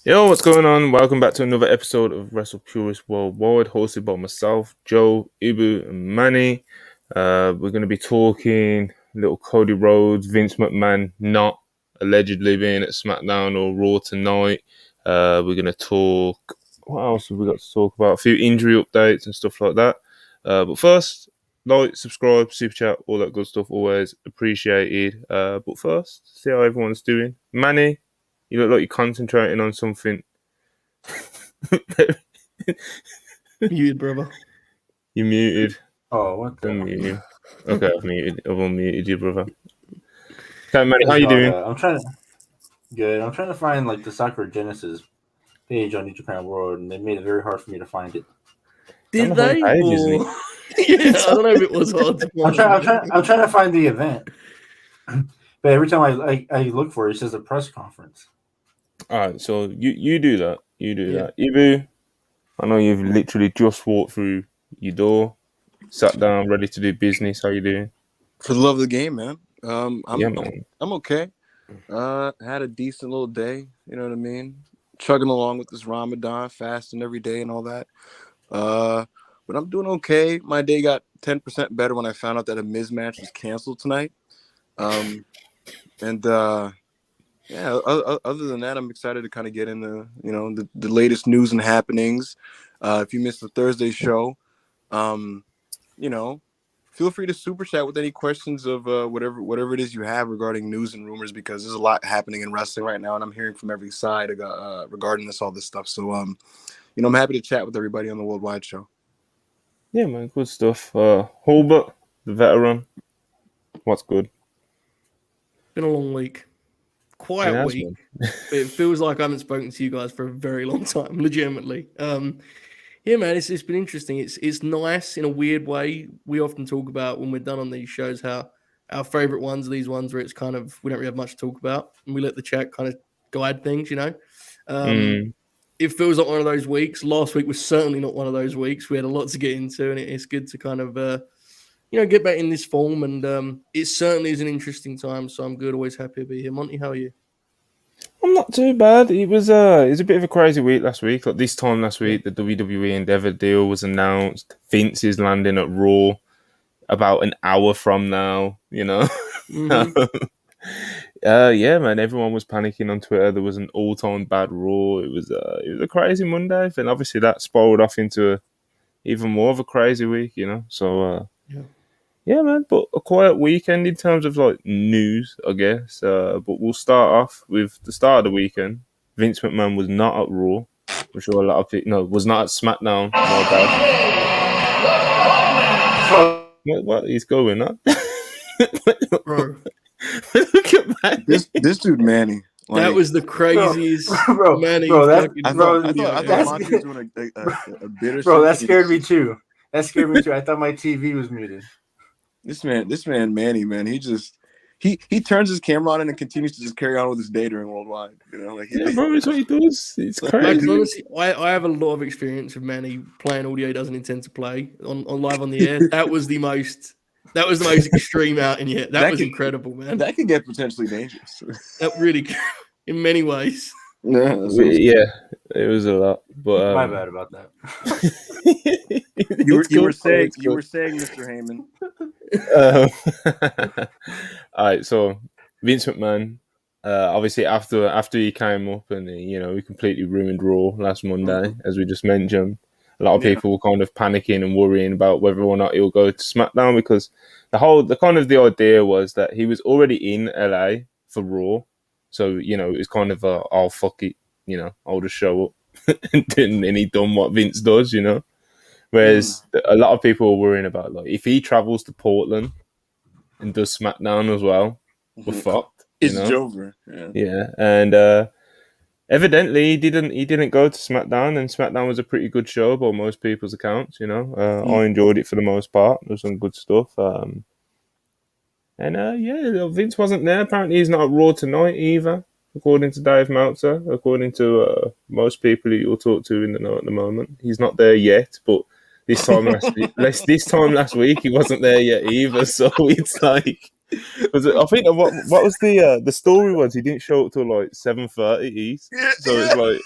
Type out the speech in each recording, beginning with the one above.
Yo, what's going on? Welcome back to another episode of WrestlePurists Worldwide, hosted by myself, Joe, Ibu, and Manny. We're going to be talking little Cody Rhodes, Vince McMahon not allegedly being at Smackdown or Raw tonight. We're going to talk. What else have we got to talk about? A few injury updates and stuff like that. But first, like, subscribe, super chat, all that good stuff. Always appreciated. But first, see how everyone's doing. Manny, you look like you're concentrating on something. Muted, brother. You're muted. Oh, what the? Unmute you. Okay, I've unmuted you, brother. Okay, Manny, how you doing? I'm trying to find like the Sakura Genesis page on New Japan World, and they made it very hard for me to find it. Did they? Yeah, I don't know if it was hard to find. I'm trying to find the event, but every time I look for it, it says a press conference. All right, so you do that. You do that. Ibu, I know you've literally just walked through your door, sat down, ready to do business. How you doing? For the love of the game, man. Man. I'm okay. Had a decent little day. You know what I mean? Chugging along with this Ramadan, fasting every day and all that. But I'm doing okay. My day got 10% better when I found out that a Miz match was canceled tonight. Yeah, other than that, I'm excited to kind of get into, the latest news and happenings. If you missed the Thursday show, feel free to super chat with any questions of whatever it is you have regarding news and rumors, because there's a lot happening in wrestling right now, and I'm hearing from every side regarding all this stuff. So, I'm happy to chat with everybody on the Worldwide show. Yeah, man, good stuff. Hulbert, the veteran, what's good? Been a long week. Quiet week. It feels like I haven't spoken to you guys for a very long time, legitimately. Yeah, man, it's been interesting. It's nice in a weird way. We often talk about when we're done on these shows how our favorite ones are these ones where it's kind of we don't really have much to talk about, and we let the chat kind of guide things. It feels like one of those weeks. Last week was certainly not one of those weeks. We had a lot to get into, and it's good to kind of get back in this form. And it certainly is an interesting time. So I'm good. Always happy to be here. Monty, how are you? I'm not too bad. It was a bit of a crazy week last week. Like this time last week, the WWE Endeavor deal was announced. Vince is landing at Raw about an hour from now. Mm-hmm. Yeah, man. Everyone was panicking on Twitter. There was an all-time bad Raw. It was a crazy Monday, and obviously that spiraled off into even more of a crazy week. So yeah, man. But a quiet weekend in terms of like news, I guess. But we'll start off with the start of the weekend. Vince McMahon was not at Raw. I'm sure a lot of people was not at Smackdown. My bad. What he's going up? Bro. Look at Manny. This dude Manny. Like, that was the craziest Manny. I thought Monty was doing a bitter. Bro, that scared me too. I thought my TV was muted. This man Manny, man, he turns his camera on and continues to just carry on with his day during Worldwide. Bro, it's what he does. It's crazy. Honestly, I have a lot of experience with Manny playing audio he doesn't intend to play on live on the air. That was the most extreme outing yet. That was incredible, man. That could get potentially dangerous. That really, in many ways. Yeah, it was a lot. But my bad about that. you were saying, Mr. Heyman. All right, so Vince McMahon, obviously after he came up and he completely ruined Raw last Monday, as we just mentioned. A lot of people were kind of panicking and worrying about whether or not he'll go to SmackDown, because the idea was that he was already in LA for Raw, so it was kind of I'll fuck it, I'll just show up and he done what Vince does, Whereas a lot of people were worrying about, like, if he travels to Portland and does SmackDown as well, we're fucked. It's over. Yeah, and evidently he didn't go to SmackDown, and SmackDown was a pretty good show by most people's accounts. I enjoyed it for the most part. There was some good stuff. Vince wasn't there. Apparently he's not at Raw tonight either, according to Dave Meltzer. According to most people that you'll talk to in the know at the moment, he's not there yet. But this time last week he wasn't there yet either. So it's like I think what was the story was he didn't show up till like 7:30 East, so it's like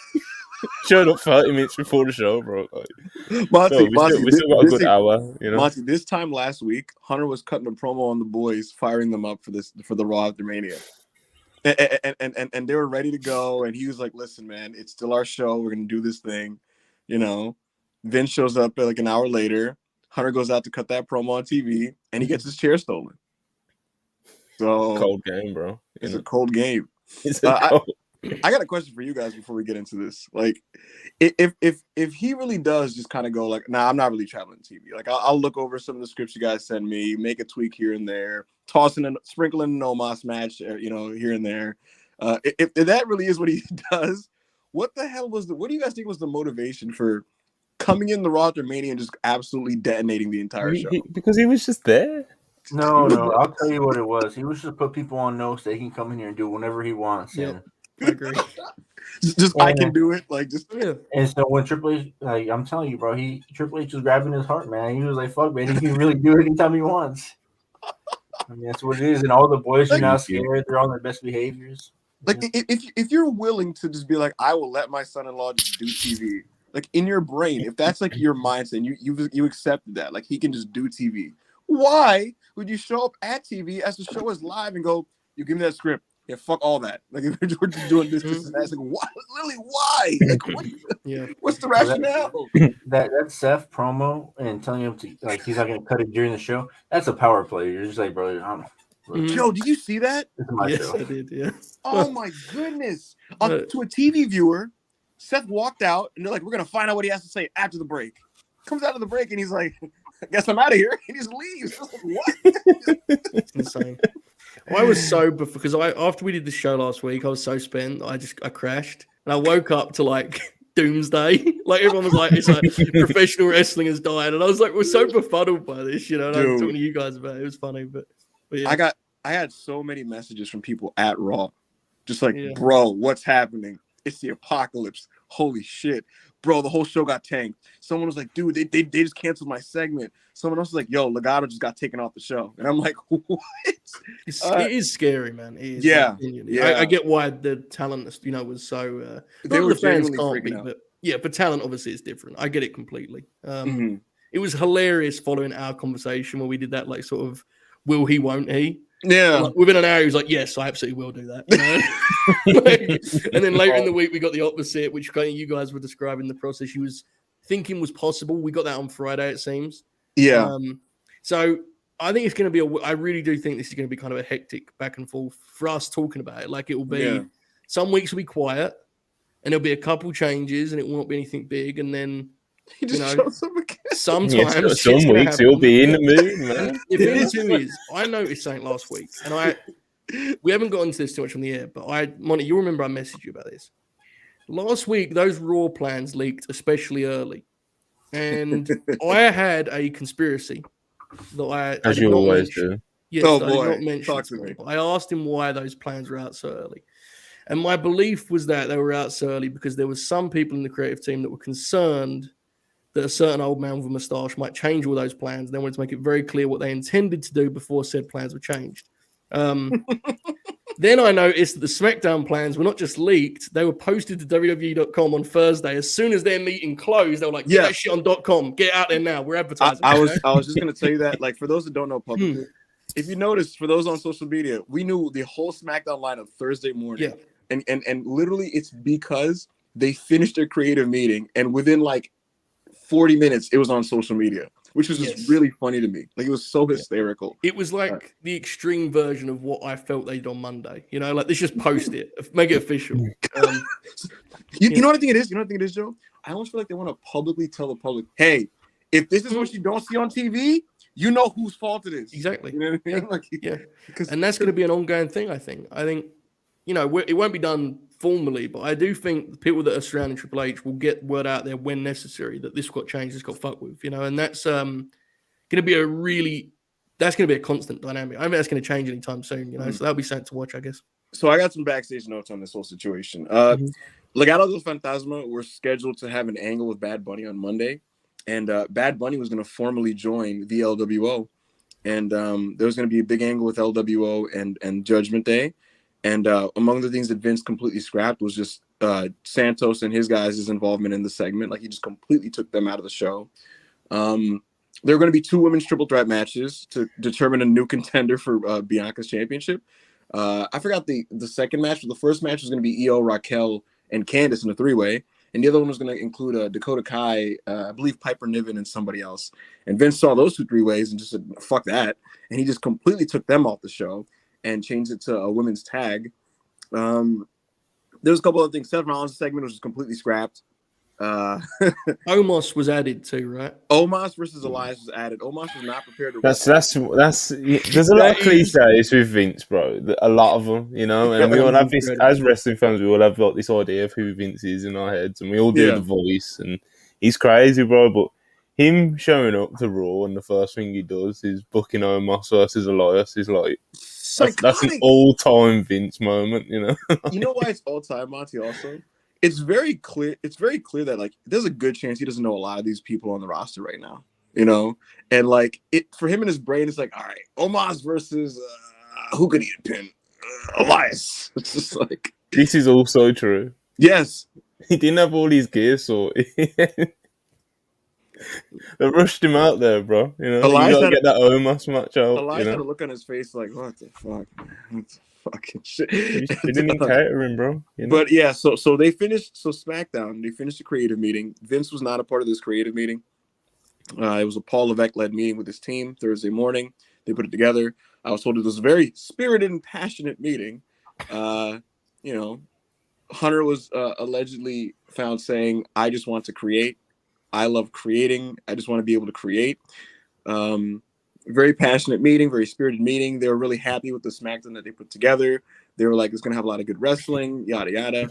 showed up 30 minutes before the show, bro. Like, Monty, we still got a good hour, you know. Monty, this time last week, Hunter was cutting a promo on the boys, firing them up for the Raw after Mania. And they were ready to go, and he was like, "Listen, man, it's still our show. We're gonna do this thing," you know. Vince shows up like an hour later. Hunter goes out to cut that promo on TV, and he gets his chair stolen. So Cold game, bro. It's a cold game. I got a question for you guys before we get into this. Like, if he really does just kind of go like, "Nah, I'm not really traveling TV." Like, I'll look over some of the scripts you guys send me, make a tweak here and there, sprinkle in an Omos match, you know, here and there. If that really is what he does, what the hell what do you guys think was the motivation for coming in the Raw after Mania and just absolutely detonating the entire show? Because he was just there. No, I'll tell you what it was. He was just put people on notes that he can come in here and do whenever he wants. Yep. I agree. I can do it. Like, just yeah. And so when Triple H, like I'm telling you, bro, Triple H was grabbing his heart, man. He was like, "Fuck, man, he can really do it anytime he wants." I mean, that's what it is. And all the boys are now scared. They're on their best behaviors. Like, if you're willing to just be like, "I will let my son-in-law just do TV," like in your brain, if that's like your mindset, and you accepted that, like he can just do TV. Why would you show up at TV as the show is live and go, "You give me that script"? Yeah, fuck all that. Like, if we're just doing this and that, it's like, why? Literally, why? Like, what's the rationale? That Seth promo and telling him to, like, he's not going to cut it during the show, that's a power play. You're just like, bro, I don't know. Joe, did you see that? Yes, show. I did, yeah. Oh, my goodness. To a TV viewer, Seth walked out, and they're like, "We're going to find out what he has to say after the break." Comes out of the break, and he's like, "I guess I'm out of here." And he just leaves. Like, what? It's insane. I was so because after we did the show last week, I was so spent. I crashed and I woke up to like doomsday. Like everyone was like, "It's like professional wrestling has died," and I was like, "We're so befuddled by this," you know. And I was talking to you guys about it. It was funny, but yeah. I had so many messages from people at Raw, just like, "Bro, what's happening? It's the apocalypse. Holy shit, bro! The whole show got tanked." Someone was like, "Dude, they just canceled my segment." Someone else was like, "Yo, Legato just got taken off the show," and I'm like, "What?" It is scary, man. It is, yeah. I get why the talent, you know, was so. They were the fans can't freaking be, out. but yeah, for talent, obviously, it's different. I get it completely. It was hilarious following our conversation where we did that, like, sort of, will he, won't he? Yeah. Like, within an hour, he was like, "Yes, I absolutely will do that." You know? And then later in the week, we got the opposite, which kind of you guys were describing the process you was thinking was possible. We got that on Friday, it seems. Yeah. So I think it's going to be I really do think this is going to be kind of a hectic back and forth for us talking about it. Like, it will be some weeks will be quiet and there'll be a couple changes and it won't be anything big. And then, you know, sometimes some weeks you'll be in the mood, man. The thing too is, I noticed something last week, and we haven't got into this too much on the air, but Monty, you remember I messaged you about this. Last week, those Raw plans leaked especially early. And I had a conspiracy that I as you always do. Yes, I did not mention to me. I asked him why those plans were out so early. And my belief was that they were out so early because there was some people in the creative team that were concerned that a certain old man with a moustache might change all those plans. They wanted to make it very clear what they intended to do before said plans were changed. Then I noticed that the Smackdown plans were not just leaked, they were posted to WWE.com on Thursday. As soon as their meeting closed, they were like, "Get that shit on .com. Get out there now. We're advertising." I was just going to tell you that, like, for those that don't know publicly, if you notice, for those on social media, we knew the whole Smackdown lineup Thursday morning. Yeah. And literally it's because they finished their creative meeting and within like 40 minutes, it was on social media, which was just really funny to me. Like, it was so hysterical. It was like the extreme version of what I felt they did on Monday. You know, like, let's just post it, make it official. You know what I think it is? You know what I think it is, Joe? I almost feel like they want to publicly tell the public, "Hey, if this is what you don't see on TV, you know whose fault it is." Exactly. You know what I mean? Like, and that's going to be an ongoing thing, I think. You know, it won't be done formally, but I do think the people that are surrounding Triple H will get word out there when necessary that this got changed, this got fucked with, you know, and that's going to be a constant dynamic. I don't think that's going to change anytime soon, you know, so that'll be something to watch, I guess. So I got some backstage notes on this whole situation. Legado del Fantasma were scheduled to have an angle with Bad Bunny on Monday, and Bad Bunny was going to formally join the LWO. and there was going to be a big angle with LWO and Judgment Day, and among the things that Vince completely scrapped was just Santos and his guys' involvement in the segment. Like, he just completely took them out of the show. There are going to be 2 women's triple threat matches to determine a new contender for Bianca's championship. I forgot the second match, but the first match was going to be Io, Raquel, and Candice in a 3-way. And the other one was going to include Dakota Kai, I believe Piper Niven, and somebody else. And Vince saw those 2 3-ways and just said, fuck that. And he just completely took them off the show and changed it to a women's tag. There's a couple other things. Seth Rollins' segment was just completely scrapped. Omos was added too, right? Omos versus Elias was added. Omos was not prepared to. That's there's a lot of cliches with Vince, bro. A lot of them, you know. And we all have this as wrestling fans. We all have like this idea of who Vince is in our heads, and we all do the voice. And he's crazy, bro. But him showing up to Raw and the first thing he does is booking Omos versus Elias is like that's an all-time Vince moment, you know. You know why it's all-time, Monty? Also. It's very clear that like there's a good chance he doesn't know a lot of these people on the roster right now, you know, and like it for him in his brain, it's like, all right, Omos versus who could eat a pin? Elias. It's just like this is also true. Yes, he didn't have all his gear, so they rushed him out there, bro. You know, Elias you gotta get that Omos match out. Elias had a look on his face like, what the fuck, man? What the fucking shit. He didn't cater him, bro. You know? But yeah, so they finished. So SmackDown, they finished the creative meeting. Vince was not a part of this creative meeting. It was a Paul Levesque led meeting with his team Thursday morning. They put it together. I was told it was a very spirited and passionate meeting. You know, Hunter was allegedly found saying, "I just want to create. I love creating. I just want to be able to create." Very passionate meeting, very spirited meeting. They were really happy with the SmackDown that they put together. They were like, it's going to have a lot of good wrestling, yada, yada.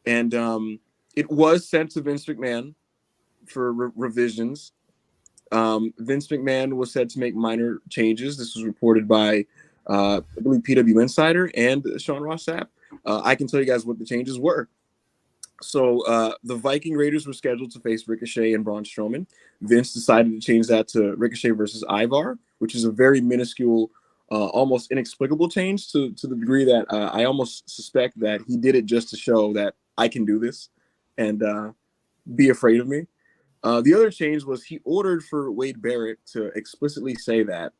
And it was sent to Vince McMahon for revisions. Vince McMahon was said to make minor changes. This was reported by, I believe, PW Insider and Sean Ross Sapp. I can tell you guys what the changes were. So the Viking Raiders were scheduled to face Ricochet and Braun Strowman. Vince decided to change that to Ricochet versus Ivar, which is a very minuscule, almost inexplicable change to the degree that I almost suspect that he did it just to show that I can do this and be afraid of me. The other change was he ordered for Wade Barrett to explicitly say that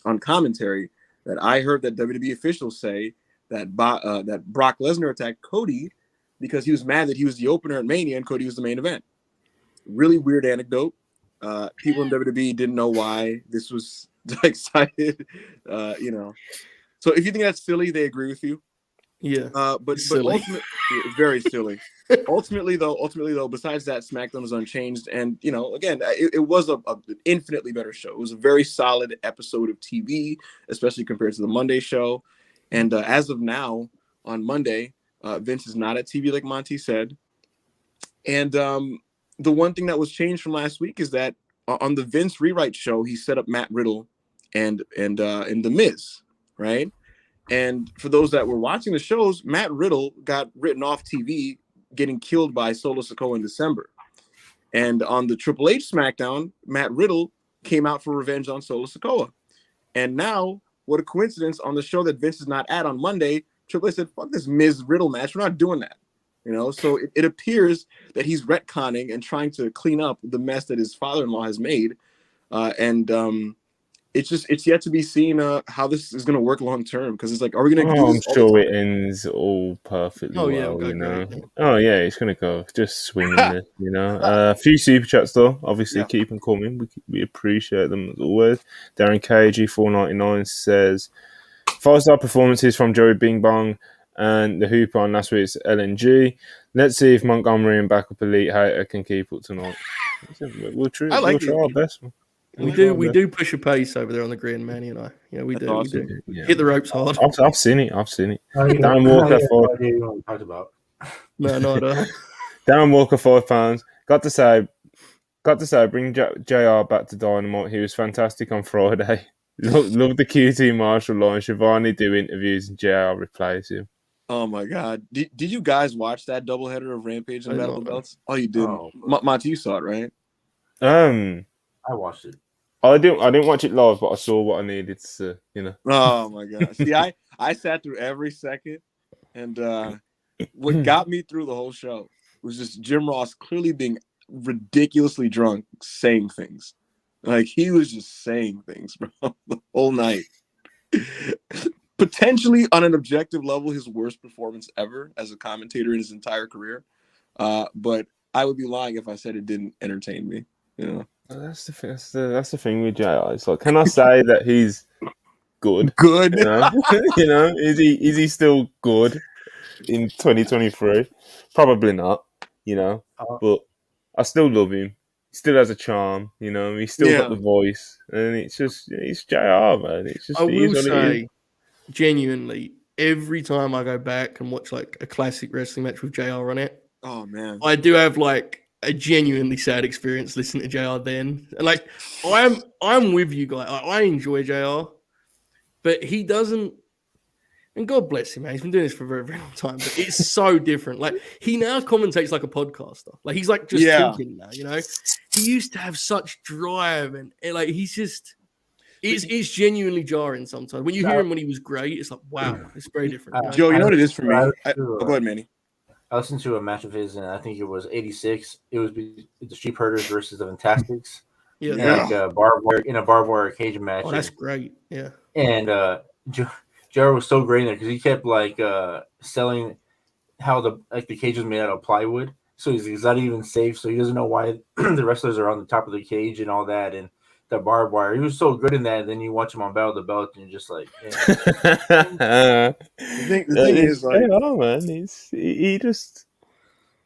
on commentary that I heard that WWE officials say that that Brock Lesnar attacked Cody because he was mad that he was the opener at Mania and Cody was the main event. Really weird anecdote. People in WWE didn't know why this was excited, you know. So if you think that's silly, they agree with you. Yeah. But ultimately, very silly. ultimately though, besides that, SmackDown was unchanged, and you know, again, it was an infinitely better show. It was a very solid episode of TV, especially compared to the Monday show. And as of now, on Monday, Vince is not at TV, like Monty said. And the one thing that was changed from last week is that on the Vince Rewrite show, he set up Matt Riddle and The Miz, right? And for those that were watching the shows, Matt Riddle got written off TV, getting killed by Solo Sikoa in December. And on the Triple H SmackDown, Matt Riddle came out for revenge on Solo Sikoa. And now, what a coincidence, on the show that Vince is not at on Monday, Triple H said, fuck this Miz Riddle match. We're not doing that. You know, so it appears that he's retconning and trying to clean up the mess that his father-in-law has made. It's yet to be seen how this is going to work long term, because it's like, are we going to do this? I'm sure it ends all perfectly well, you know. Great. Oh yeah, it's going to go just swinging it, you know. A few super chats though, obviously keep them coming. We appreciate them as always. Darren KG 499 says 5-star performances from Joey Bing Bong and the Hooper on last week's LNG. Let's see if Montgomery and backup Elite Hater can keep up tonight. We'll try our best. We do push a pace over there on the green, Manny and I. Yeah, we do. Awesome. We do. Yeah. Hit the ropes hard. I've seen it. Dan Walker, talked about. No, not at all. Dan Walker, £5. Got to say, bring JR back to Dynamite. He was fantastic on Friday. Love the QT Marshall line. Shivani do interviews and JR replace him. Oh my God! Did you guys watch that doubleheader of Rampage and Battle of the Belts? Oh, you did. Monty, you saw it, right? I watched it. I didn't watch it live, but I saw what I needed to, Oh my god! See, I sat through every second, and what got me through the whole show was just Jim Ross clearly being ridiculously drunk, saying things. Like he was just saying things, bro, the whole night. Potentially on an objective level, his worst performance ever as a commentator in his entire career. But I would be lying if I said it didn't entertain me. That's the thing with JR. It's like, can I say that he's good? Good. Is he still good in 2023? Probably not. But I still love him. He still has a charm. He's still got the voice, and it's JR, man. It's just. I will say, genuinely, every time I go back and watch like a classic wrestling match with JR on it, oh man, I do have like a genuinely sad experience listening to JR then. Like I'm with you guys. I enjoy JR, but he doesn't. And God bless him, man. He's been doing this for a very, very long time, but it's so different. Like he now commentates like a podcaster. Like he's like just talking now. He used to have such drive and like he's just. It's genuinely jarring sometimes. When you hear him when he was great, it's like, wow, it's very different. Joe, you know what it is for me? Go ahead, Manny. I listened to a match of his, and I think it was 86. It was the Sheep Herders versus the Fantastics. Yeah. Like a barbed wire cage match. Oh, that's great. Yeah. And Jared was so great in there because he kept like selling how the cage was made out of plywood. So he's not even safe. So he doesn't know why the wrestlers are on the top of the cage and all that. And the barbed wire. He was so good in that. And then you watch him on Battle of the Belt, and you're just like, the thing is, like, oh man, he just.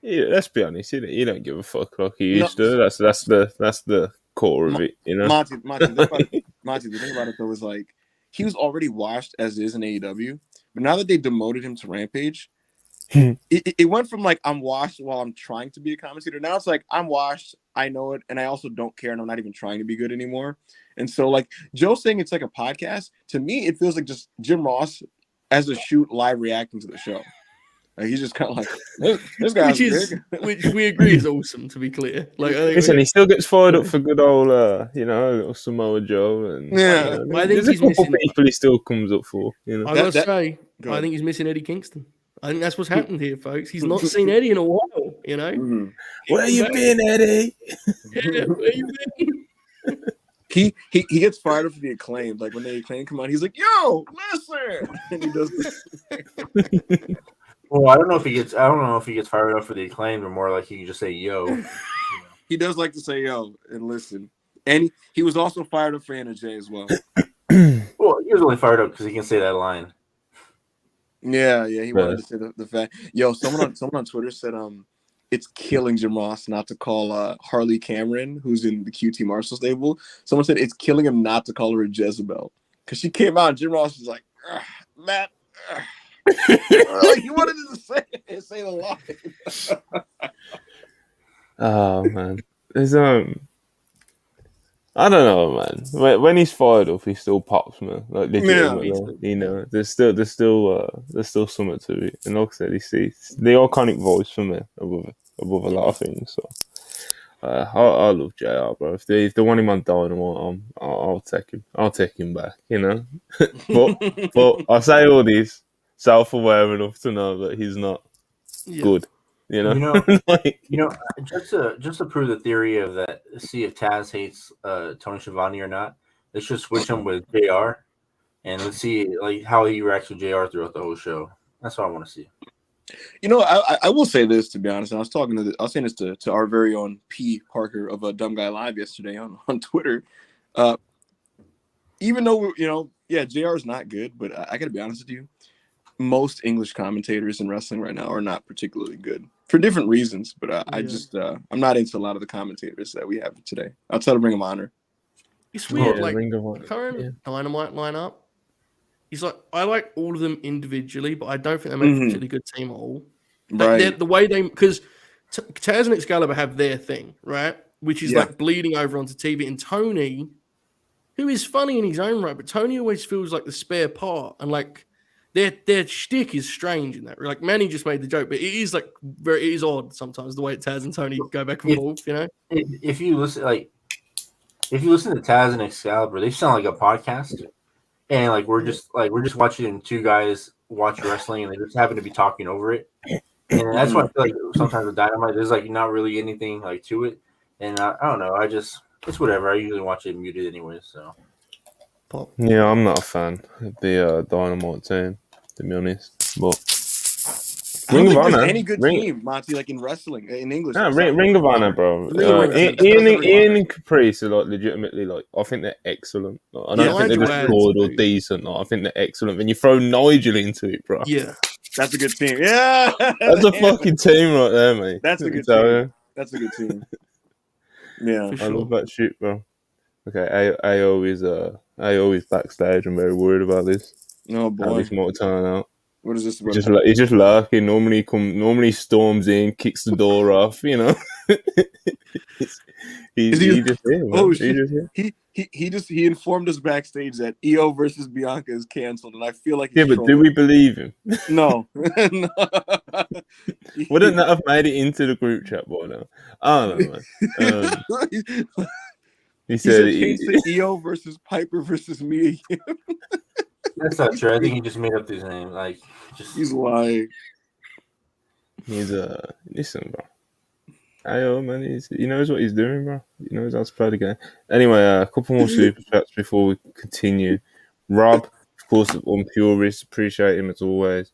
Let's be honest. He don't give a fuck like he used to. That's the core of it, Monty, the thing about it though is like he was already washed as is in AEW, but now that they demoted him to Rampage, it went from like I'm washed while I'm trying to be a commentator. Now it's like I'm washed, I know it, and I also don't care, and I'm not even trying to be good anymore. And so, like Joe saying it's like a podcast, to me, it feels like just Jim Ross as a shoot live reacting to the show. Like he's just kind of like this guy's big. Which we agree is awesome. To be clear, like listen, he still gets fired up for good old, little Samoa Joe, and I think there's a couple people he still comes up for. I gotta say, I think he's missing Eddie Kingston. I think that's what's happened here, folks. He's not seen Eddie in a while. Mm-hmm. Where you been, Eddie? Yeah, where you been? He gets fired up for the Acclaim. Like when the Acclaim come on, he's like, "Yo, listen," and he does this. Well, I don't know if he gets fired up for the Acclaim, or more like he can just say "yo." He does like to say "yo" and listen. And he was also fired up for Anna Jay as well. Well, he was only fired up because he can say that line. Yeah, he wanted to say the fact. Yo, someone on Twitter said it's killing Jim Ross not to call Harley Cameron, who's in the QT Marshall stable. Someone said it's killing him not to call her a Jezebel because she came out and Jim Ross was like, Matt. Like he wanted to say the line. Oh man, there's I don't know, man. When he's fired up, he still pops, man. Like legitimately, there's still something to it. And like I said, it's the iconic voice for me above a lot of things. So I love JR, bro. If they want him on Dynamite, I'll take him. I'll take him back, But I say all this self-aware enough to know that he's not good. Just to prove the theory of that, see if Taz hates Tony Schiavone or not. Let's just switch him with JR, and let's see like how he reacts with JR throughout the whole show. That's what I want to see. I will say this, to be honest. And I was saying this to our very own P Parker of a Dumb Guy Live yesterday on Twitter. Even though JR is not good, but I got to be honest with you. Most English commentators in wrestling right now are not particularly good for different reasons, but I'm not into a lot of the commentators that we have today outside of Ring of Honor. It's weird, current Dynamite lineup. He's like, I like all of them individually, but I don't think they make a particularly good team at all. Right. The way because Taz and Excalibur have their thing, right? Which is like bleeding over onto TV, and Tony, who is funny in his own right, but Tony always feels like the spare part, and like. Their shtick is strange in that. Like Manny just made the joke, but it is like it is odd sometimes the way Taz and Tony go back and forth. If you listen, like if you listen to Taz and Excalibur, they sound like a podcast, and like we're just watching two guys watch wrestling, and they just happen to be talking over it. And that's why I feel like sometimes with Dynamite, there's like not really anything like to it, and I don't know. It's whatever. I usually watch it muted anyway. So yeah, I'm not a fan of the Dynamite team, to be honest. But I don't think there's any good team, Monty, like in wrestling, in English. No, Ring of Honor, bro. Ian and Caprice are like legitimately like. I think they're excellent. Like, I don't think they're just good or decent. Like, I think they're excellent. When you throw Nigel into it, bro. Yeah, that's a good team. Yeah, that's a fucking team right there, mate. That's a good team. That's a good team. Yeah, I love that shit, bro. Okay, AO is backstage. I'm very worried about this. Oh boy, how this might turn out. What is this? He's just lurking. Normally storms in, kicks the door off. You know. He's just here. Man. Oh shit! He informed us backstage that EO versus Bianca is canceled, and I feel like but do we believe him? No. No. Wouldn't that have made it into the group chat by now? I don't know, man. He said it, EO versus Piper versus me. That's not true. I think he just made up his name. Like, he's lying. He's listen, bro. Ayo, man, he knows what he's doing, bro. He knows how to play the game. Anyway, a couple more super chats before we continue. Rob, of course, on Purists, appreciate him as always.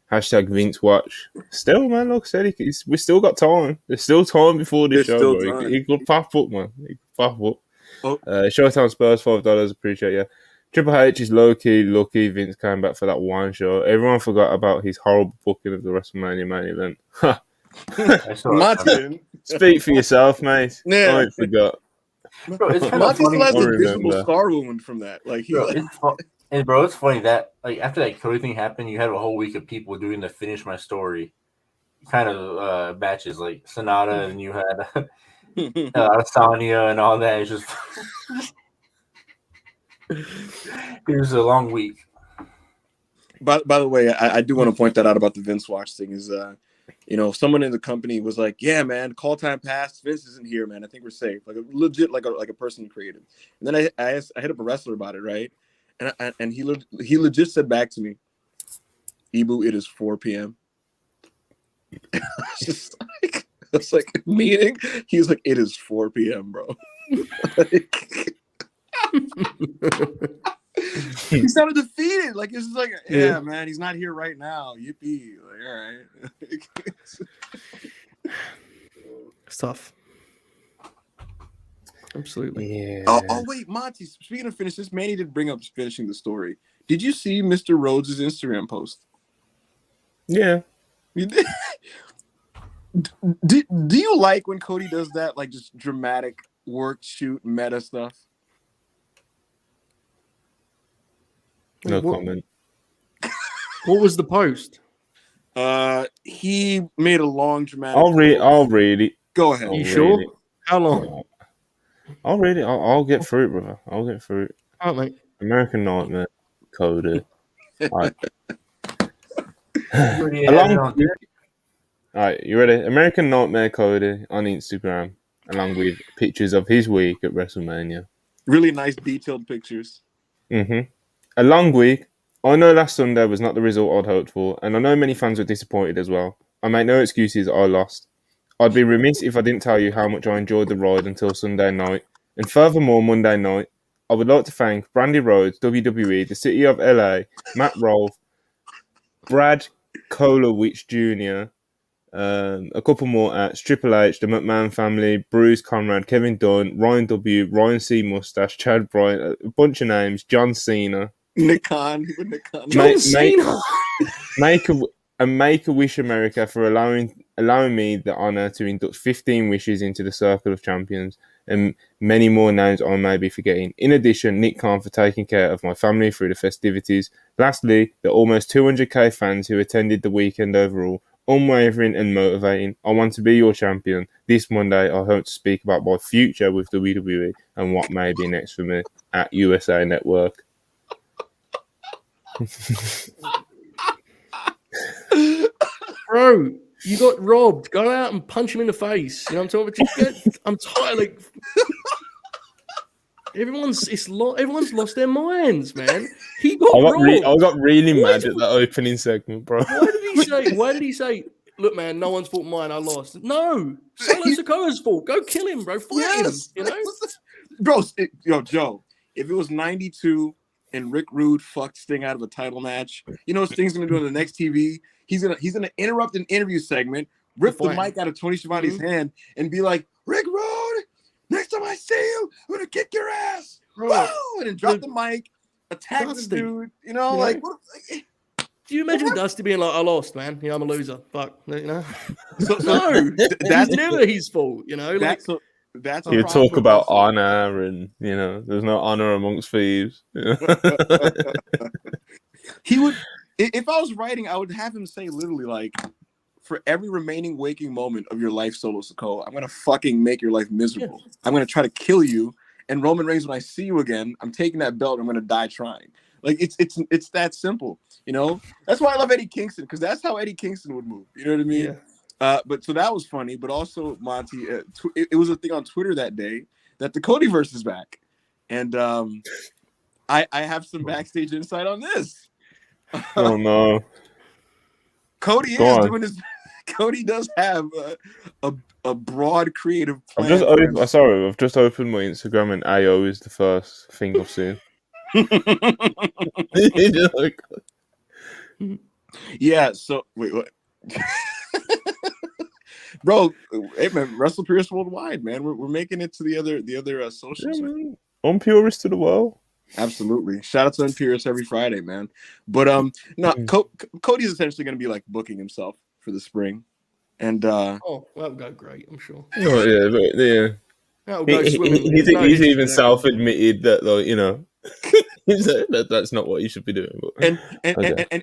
Hashtag Vince Watch. Still, man, like I said, we still got time. There's still time before this show, bro. He could pop up, man. He could pop up. Oh. Showtime Spurs, $5. Appreciate you. Triple H is low-key lucky Vince came back for that one show. Everyone forgot about his horrible booking of the WrestleMania main event. Martin, speak for yourself, mate. Yeah. I forgot. Bro, it's kind Martin still has a visible scar wound from that. Like, it's funny that like after that Cody thing happened, you had a whole week of people doing the finish my story kind of batches, like Sonata, and you had Sonya and all that. It's just it was a long week. By the way, I do want to point that out about the Vince Watch thing is someone in the company was like, yeah, man, call time passed. Vince isn't here, man. I think we're safe. Like a legit, like a person creative. And then I hit up a wrestler about it, right? And he legit said back to me, Ibu, it is 4 p.m. I was like, meeting? He was like, it is 4 p.m., bro. He sounded defeated. Like, it's just like, yeah, man, he's not here right now. Yippee. Like, all right. It's tough. Absolutely. Yeah. Oh, wait, Monty, speaking of finishes, Manny did bring up finishing the story. Did you see Mr. Rhodes' Instagram post? Yeah. You did? Do you like when Cody does that, like, just dramatic work, shoot, meta stuff? No comment. What was the post? He made a long dramatic. I'll read it. Go ahead. You sure? How long? I'll read it. I'll get through it, brother. I'll get through it. All right, mate. American Nightmare, Cody. All right, you ready? American Nightmare Cody on Instagram, along with pictures of his week at WrestleMania. Really nice, detailed pictures. Mm-hmm. A long week. I know last Sunday was not the result I'd hoped for, and I know many fans were disappointed as well. I make no excuses, I lost. I'd be remiss if I didn't tell you how much I enjoyed the ride until Sunday night, and furthermore Monday night. I would like to thank Brandy Rhodes, WWE, the City of LA, Matt Rolfe, Brad Kolowich Jr., a couple more acts, Triple H, the McMahon family, Bruce Conrad, Kevin Dunn, Ryan W., Ryan C. Mustache, Chad Bryant, a bunch of names, John Cena. Nick Khan. John Cena. Make-A-Wish America for allowing me the honor to induct 15 wishes into the Circle of Champions, and many more names I may be forgetting. In addition, Nick Khan for taking care of my family through the festivities. Lastly, the almost 200k fans who attended the weekend overall. Unwavering and motivating. I want to be your champion. This Monday, I hope to speak about my future with WWE and what may be next for me at USA Network. Bro, you got robbed. Go out and punch him in the face. You know what I'm talking about? I'm tired. Like, Everyone's lost their minds, man. He got I got really mad at that opening segment, bro. Why did he say, look, man, no one's fault mine, I lost. No, Solo Sikoa's fault. Go kill him, bro. Fight him, you know? Bro, Joe, if it was 92 and Rick Rude fucked Sting out of a title match, you know what Sting's gonna do on the next TV? He's gonna interrupt an interview segment, rip the mic out of Tony Schiavone's hand, and be like, Rick Rude, next time I see you, I'm gonna kick your ass. Woo! And then drop the mic, attack the dude, you know, like what, do you imagine Dusty being like, I lost, man. I'm a loser. Fuck, you know. No, that's never his fault, you know. That's you talk about honor, and you know, there's no honor amongst thieves. You know? He would, if I was writing, I would have him say literally like, for every remaining waking moment of your life, Solo Sikoa, I'm gonna fucking make your life miserable. Yeah. I'm gonna try to kill you. And Roman Reigns, when I see you again, I'm taking that belt. I'm gonna die trying. Like it's that simple, you know. That's why I love Eddie Kingston, because that's how Eddie Kingston would move. You know what I mean? Yeah. But so that was funny. But also, Monty, it was a thing on Twitter that day that the Codyverse is back, and I have some backstage insight on this. Oh no, Cody doing his. Cody does have a broad creative plan. I've just opened my Instagram and AO is the first thing I've seen. Yeah, so wait, what? Bro, hey man, WrestlePurists worldwide, man. We're making it to the other socials. Yeah, man. Unpurist to the world. Absolutely. Shout out to Unpurists every Friday, man. But Cody's essentially going to be like booking himself for the spring, and that'll go great, I'm sure. Oh yeah. That'll go swimming. He's even self-admitted that, though, you know. That's not what you should be doing. But, and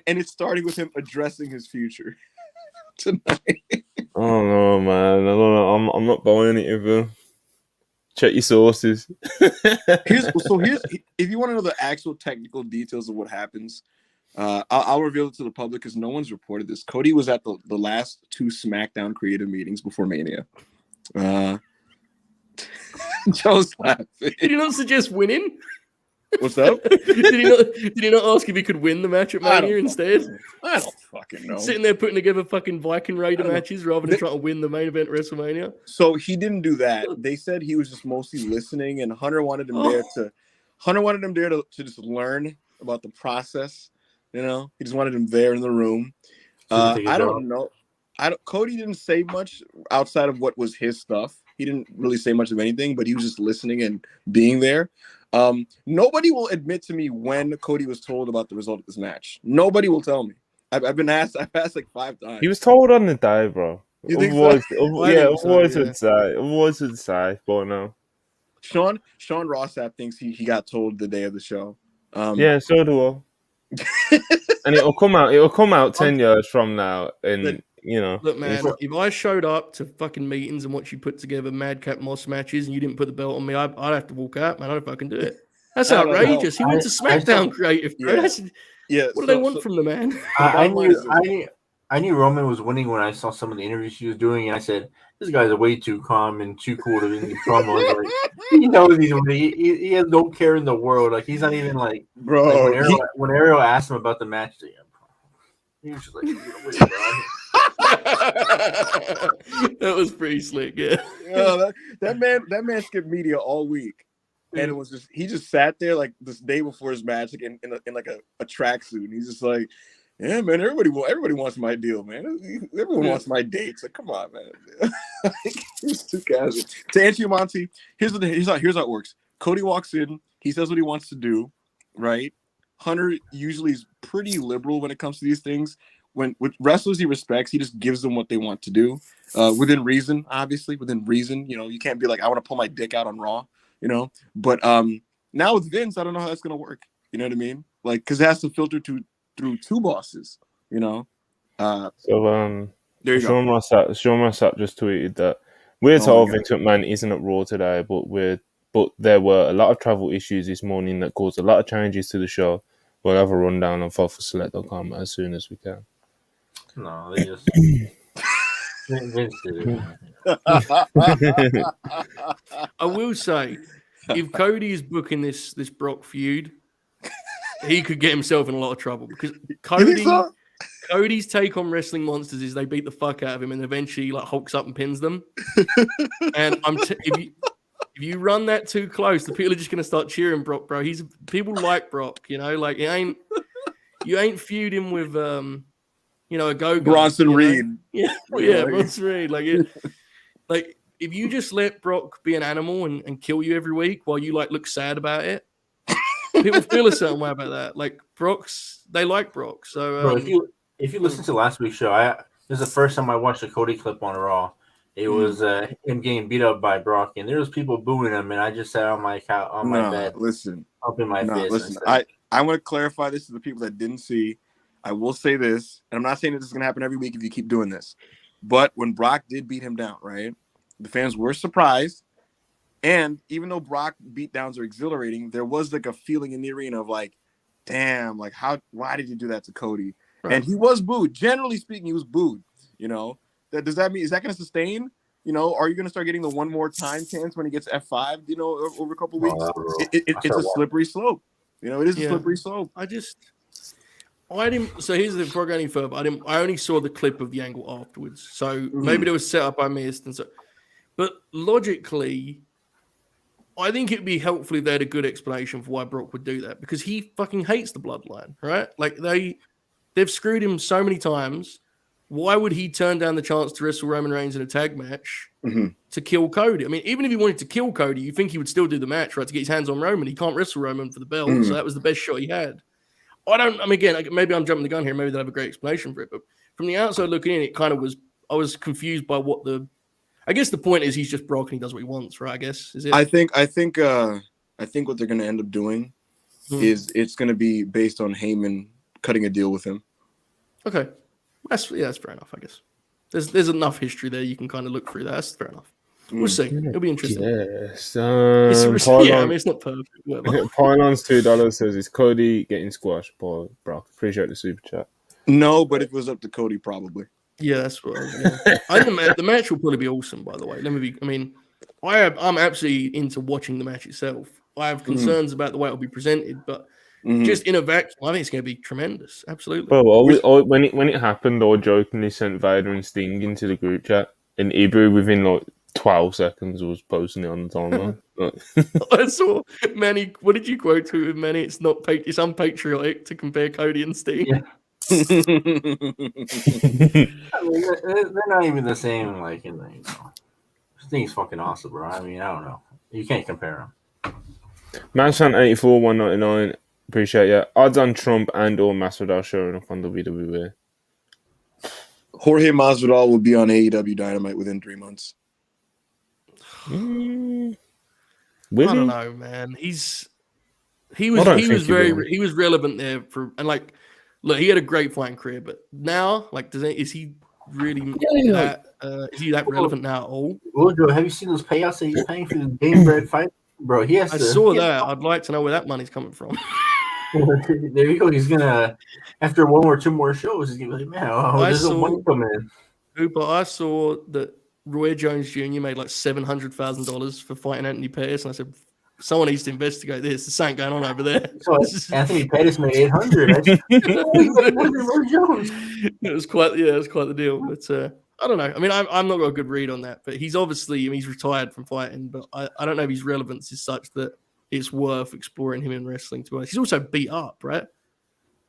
it's starting with him addressing his future tonight. Oh no, man! I don't know. I'm not buying it ever. Check your sources. Here's if you want to know the actual technical details of what happens, I'll reveal it to the public because no one's reported this. Cody was at the last 2 Smackdown creative meetings before Mania. Joe's laughing. Did he not suggest winning? What's up? Did he not ask if he could win the match at Mania instead? I don't fucking know. Sitting there putting together fucking Viking Raider matches rather than trying to win the main event at WrestleMania. So he didn't do that. They said he was just mostly listening, and Hunter wanted him there to just learn about the process. You know, he just wanted him there in the room. I don't know. Cody didn't say much outside of what was his stuff. He didn't really say much of anything, but he was just listening and being there. Nobody will admit to me when Cody was told about the result of this match. Nobody will tell me. I've been asked. I've asked like 5 times. He was told on the day, bro. You think so? Otherwise would say, but no. Sean Rossap thinks he got told the day of the show. Yeah, so do I. And it'll come out 10 years from now, and you know. Look, man, if I showed up to fucking meetings and watch you put together Madcap Moss matches and you didn't put the belt on me, I'd have to walk out, man. I don't fucking do it. That's outrageous. He went to Smackdown creative, bro. What do they want from the man? I knew Roman was winning when I saw some of the interviews he was doing, and I said, "This guy's way too calm and too cool to be in the promo." Like, he knows he's winning. He has no care in the world. Like, he's not even like, bro. Like when Ariel asked him about the match, he was just like, that was pretty slick, yeah. That man skipped media all week, and it was just he just sat there like this day before his match, like in like a tracksuit, and he's just like, yeah, man, everybody wants my deal, man. Everyone wants my dates. Like, come on, man. He's too casual. To answer you, Monty, here's how it works. Cody walks in, he says what he wants to do, right? Hunter usually is pretty liberal when it comes to these things. With wrestlers he respects, he just gives them what they want to do, within reason. Obviously, within reason. You know, you can't be like, I want to pull my dick out on Raw. You know, but now with Vince, I don't know how that's gonna work. You know what I mean? Like, because it has to filter through 2 bosses. You know. There you go. Sean Rossap just tweeted that we're told Vince McMahon isn't at Raw today, but there were a lot of travel issues this morning that caused a lot of changes to the show. We'll have a rundown on FoxSelect.com as soon as we can. No, they just Vince did it. I will say, if Cody is booking this Brock feud, he could get himself in a lot of trouble because Cody's take on wrestling monsters is they beat the fuck out of him and eventually like hulks up and pins them. And if you run that too close, the people are just gonna start cheering Brock, bro. People like Brock, you know, like you ain't feuding with a go Bronson Reed. Yeah, Bronson Reed. Like if you just let Brock be an animal and kill you every week while you like look sad about it, people feel a certain way about that. Like they like Brock. So bro, if you listen to last week's show, this is the first time I watched a Cody clip on Raw. It was him getting beat up by Brock, and there was people booing him, and I just sat on my couch on my bed, up in my fist. Listen, I want to clarify this to the people that didn't see. I will say this, and I'm not saying that this is going to happen every week if you keep doing this, but when Brock did beat him down, right, the fans were surprised, and even though Brock beatdowns are exhilarating, there was like a feeling in the arena of like, damn, like why did you do that to Cody? Right. And he was booed. Generally speaking, he was booed. You know, does that mean is that going to sustain? You know, are you going to start getting the one more time chance when he gets F5? You know, over a couple of weeks, it's a slippery slope. You know, it is a slippery slope. I didn't. So here's the before I go any further. I only saw the clip of the angle afterwards. So maybe there was set up I missed, and so. But logically, I think it'd be helpful if they had a good explanation for why Brock would do that because he fucking hates the bloodline, right? Like they've screwed him so many times. Why would he turn down the chance to wrestle Roman Reigns in a tag match to kill Cody? I mean, even if he wanted to kill Cody, you think he would still do the match, right? To get his hands on Roman. He can't wrestle Roman for the belt, so that was the best shot he had. Again, maybe I'm jumping the gun here. Maybe they'll have a great explanation for it. But from the outside looking in, it kind of was, I was confused by I guess the point is he's just Brock and he does what he wants, right? I guess, is it? I think what they're going to end up doing is it's going to be based on Heyman cutting a deal with him. Okay. That's fair enough, I guess. There's enough history there you can kind of look through that. That's fair enough. We'll see. It'll be interesting. Yes. It's not perfect. Pylon's $2 says, is Cody getting squashed? Paul Brock. Appreciate the super chat. No, but if it was up to Cody, probably. Yeah, that's what I think the match will probably be awesome, by the way. I'm absolutely into watching the match itself. I have concerns about the way it'll be presented, but just in a vacuum, I think it's going to be tremendous. Absolutely. Well, when it happened, I jokingly sent Vader and Sting into the group chat in Hebrew within like 12 seconds. I was posting it on the timeline. I saw Manny. What did you quote to with Manny? It's unpatriotic to compare Cody and Sting. Yeah. I mean, they're not even the same. Like, Sting's fucking awesome, bro. I mean, I don't know. You can't compare them. Mansan 84 199. Appreciate you. Odds on Trump and or Masvidal showing up on WWE. Jorge Masvidal will be on AEW Dynamite within 3 months. I don't know, man. He was relevant there look, he had a great fighting career, but now, is he really that relevant now at all? Well, Joe, have you seen those payouts that he's paying for the game bred fight? Bro, I saw that. I'd like to know where that money's coming from. There you go. He's gonna, after one or two more shows, he's gonna be like, man, there's no money coming in. Hooper, I saw that Roy Jones Jr. made like $700,000 for fighting Anthony Pettis, and I said, someone needs to investigate this. There's something going on over there. So Anthony Pettis made $800. It was quite the deal. But I don't know. I mean, I'm not got a good read on that. But he's obviously, he's retired from fighting. But I don't know if his relevance is such that it's worth exploring him in wrestling. To be honest, he's also beat up, right? I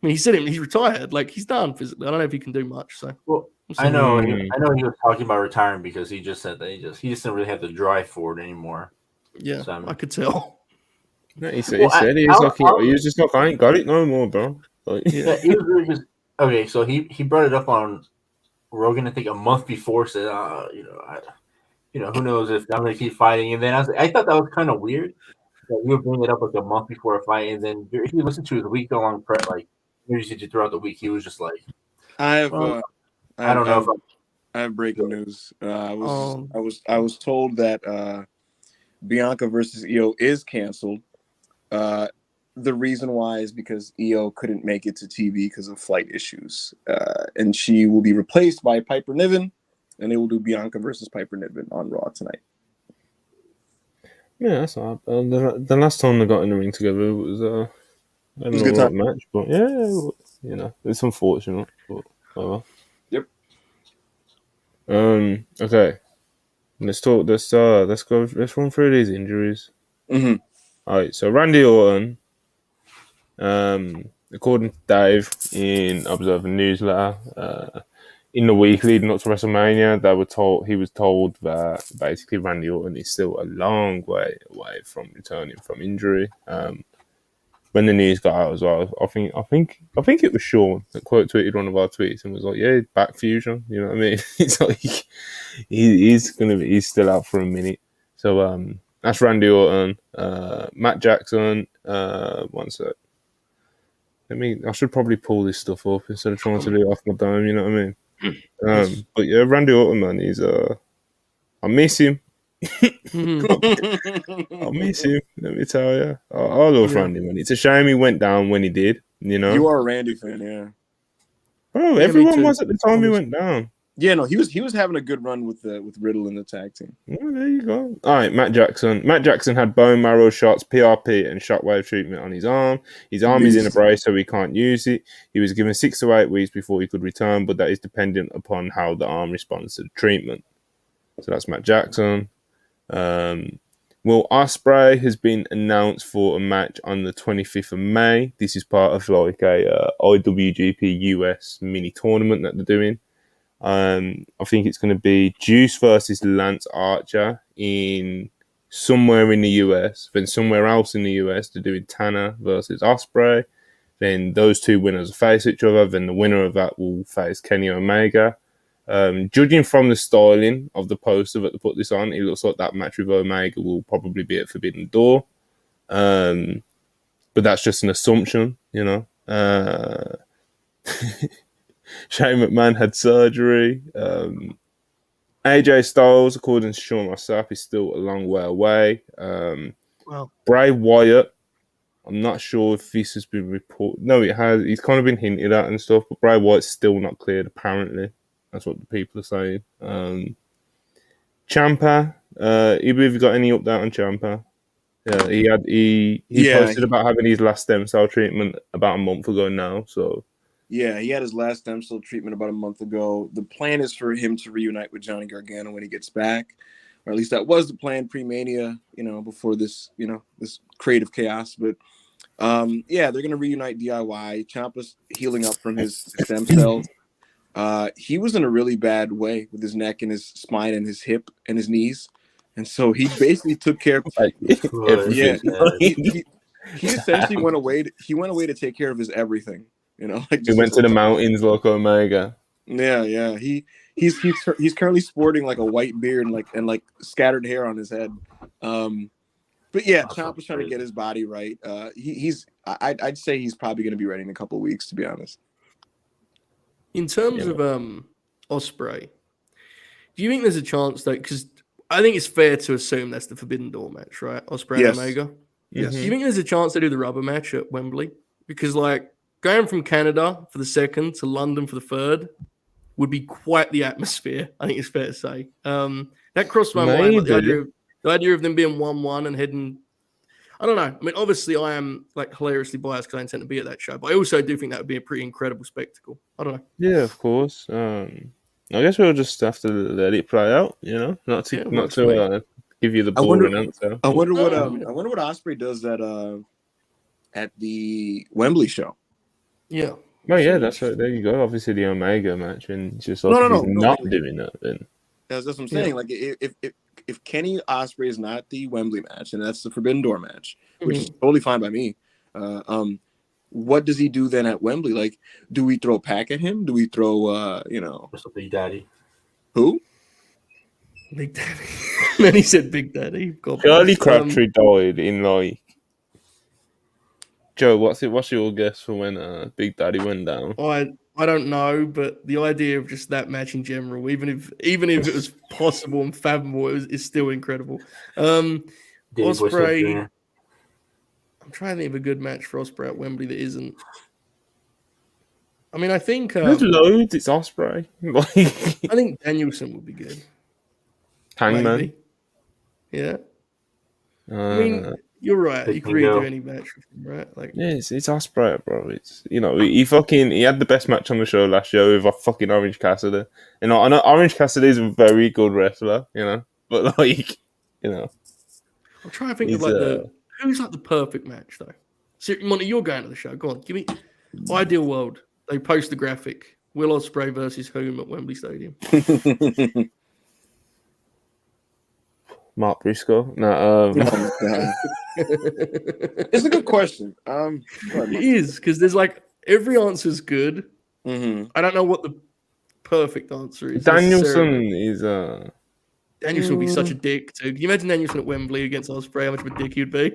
mean, he said he's retired. Like, he's done physically. I don't know if he can do much. So, well, I know he was talking about retiring because he just said that he just didn't really have the drive for it anymore. Yeah, so, I could tell. No, he said he was just like, I ain't got it no more, bro. Like, yeah, he was really just okay. So he brought it up on Rogan, I think a month before. Said, who knows if I'm gonna keep fighting. And then I thought that was kind of weird that you would bring it up like a month before a fight, and then if you listen to his week-long prep, like usually throughout the week, he was just like, I have breaking news. I was told that Bianca versus Io is canceled. The reason why is because Io couldn't make it to TV because of flight issues. And she will be replaced by Piper Niven, and they will do Bianca versus Piper Niven on Raw tonight. Yeah, that's all right. The last time they got in the ring together it was a good right time. match, but yeah, it's unfortunate, but whatever. Yep. Okay. Let's talk. Let's go. Let's run through these injuries. Mm-hmm. All right. So Randy Orton, according to Dave in Observer Newsletter, in the week leading up to WrestleMania, he was told that basically Randy Orton is still a long way away from returning from injury. When the news got out as well, I think it was Sean that quote tweeted one of our tweets and was like, "Yeah, back fusion." You know what I mean? It's like he's still out for a minute. So that's Randy Orton, Matt Jackson. One sec. I should probably pull this stuff up instead of trying to do it off my dome. You know what I mean? But yeah, Randy Orton, man, I miss him. I miss him. Let me tell you, I love Randy, man. It's a shame he went down when he did. You know, You are a Randy fan, yeah. Bro, everyone was at the time he went down. Yeah, no, he was having a good run with Riddle in the tag team. Well, there you go. All right, Matt Jackson. Matt Jackson had bone marrow shots, PRP, and shockwave treatment on his arm. His arm is in a brace, so he can't use it. He was given 6 to 8 weeks before he could return, but that is dependent upon how the arm responds to the treatment. So that's Matt Jackson. Will Ospreay has been announced for a match on the 25th of May. This is part of like a IWGP US mini tournament that they're doing. I think it's going to be Juice versus Lance Archer in somewhere in the US. Then somewhere else in the US, they're doing Tanner versus Ospreay. Then those two winners face each other. Then the winner of that will face Kenny Omega. Judging from the styling of the poster that they put this on, it looks like that match with Omega will probably be at Forbidden Door. But that's just an assumption, you know. Shane McMahon had surgery. AJ Styles, according to Sean myself, is still a long way away. Bray Wyatt, I'm not sure if this has been reported. No, it has. He's kind of been hinted at and stuff, but Bray Wyatt's still not cleared, apparently. That's what the people are saying. Ciampa, either of you got any update on Ciampa? Yeah, he posted about having his last stem cell treatment about a month ago now. So yeah, he had his last stem cell treatment about a month ago. The plan is for him to reunite with Johnny Gargano when he gets back, or at least that was the plan pre-Mania. You know, before this, this creative chaos. But yeah, they're gonna reunite DIY. Ciampa's healing up from his stem cells. He was in a really bad way with his neck and his spine and his hip and his knees. And so he basically took care of everything. He essentially went away to take care of his everything. Like he went to the mountains like Omega. Yeah. He's currently sporting like a white beard and like scattered hair on his head. But yeah, Ciampa's trying to get his body right. I'd say he's probably going to be ready in a couple of weeks, to be honest. In terms of Ospreay, do you think there's a chance that, because I think it's fair to assume that's the Forbidden Door match, right? Ospreay and Omega. Yes. Do you think there's a chance to do the rubber match at Wembley? Because like going from Canada for the second to London for the third would be quite the atmosphere. I think it's fair to say. That crossed my mind. Like, the idea of them being 1-1 and heading. I don't know. I mean, obviously, I am like hilariously biased because I intend to be at that show, but I also do think that would be a pretty incredible spectacle. I don't know. Yeah, of course. I guess we'll just have to let it play out. Not to give you the boring answer. I wonder what Ospreay does at the Wembley show. Yeah. Oh yeah, that's right. There you go. Obviously, the Omega match, and just not doing that. Then that's what I'm saying. Yeah. Like if Kenny Ospreay is not the Wembley match, and that's the Forbidden Door match, which is totally fine by me. What does he do then at Wembley? Like, do we throw Pac at him? Do we throw What's up, Big Daddy? Who? Big Daddy. Then he said Big Daddy. Charlie Crabtree died in like. Joe, what's your guess for when Big Daddy went down? I don't know, but the idea of just that match in general, even if it was possible and fathomable, it's still incredible. Ospreay. I'm trying to think of a good match for Ospreay at Wembley that isn't. I mean, I think there's loads. It's Ospreay. I think Danielson would be good. Hangman. Yeah. I mean, you're right. You can really do any match with him, right? Like, yeah, it's Ospreay, bro. It's he had the best match on the show last year with a fucking Orange Cassidy. I know Orange Cassidy is a very good wrestler, but like, I'm trying to think of like who's like the perfect match though. So, Monty, you're going to the show. Go on, give me ideal world. They post the graphic. Will Ospreay versus whom at Wembley Stadium? Mark Briscoe. No. It's a good question. It is because there's like every answer's good. Mm-hmm. I don't know what the perfect answer is. Danielson is Danielson would be such a dick too. Can you imagine Danielson at Wembley against Ospreay? How much of a dick he'd be?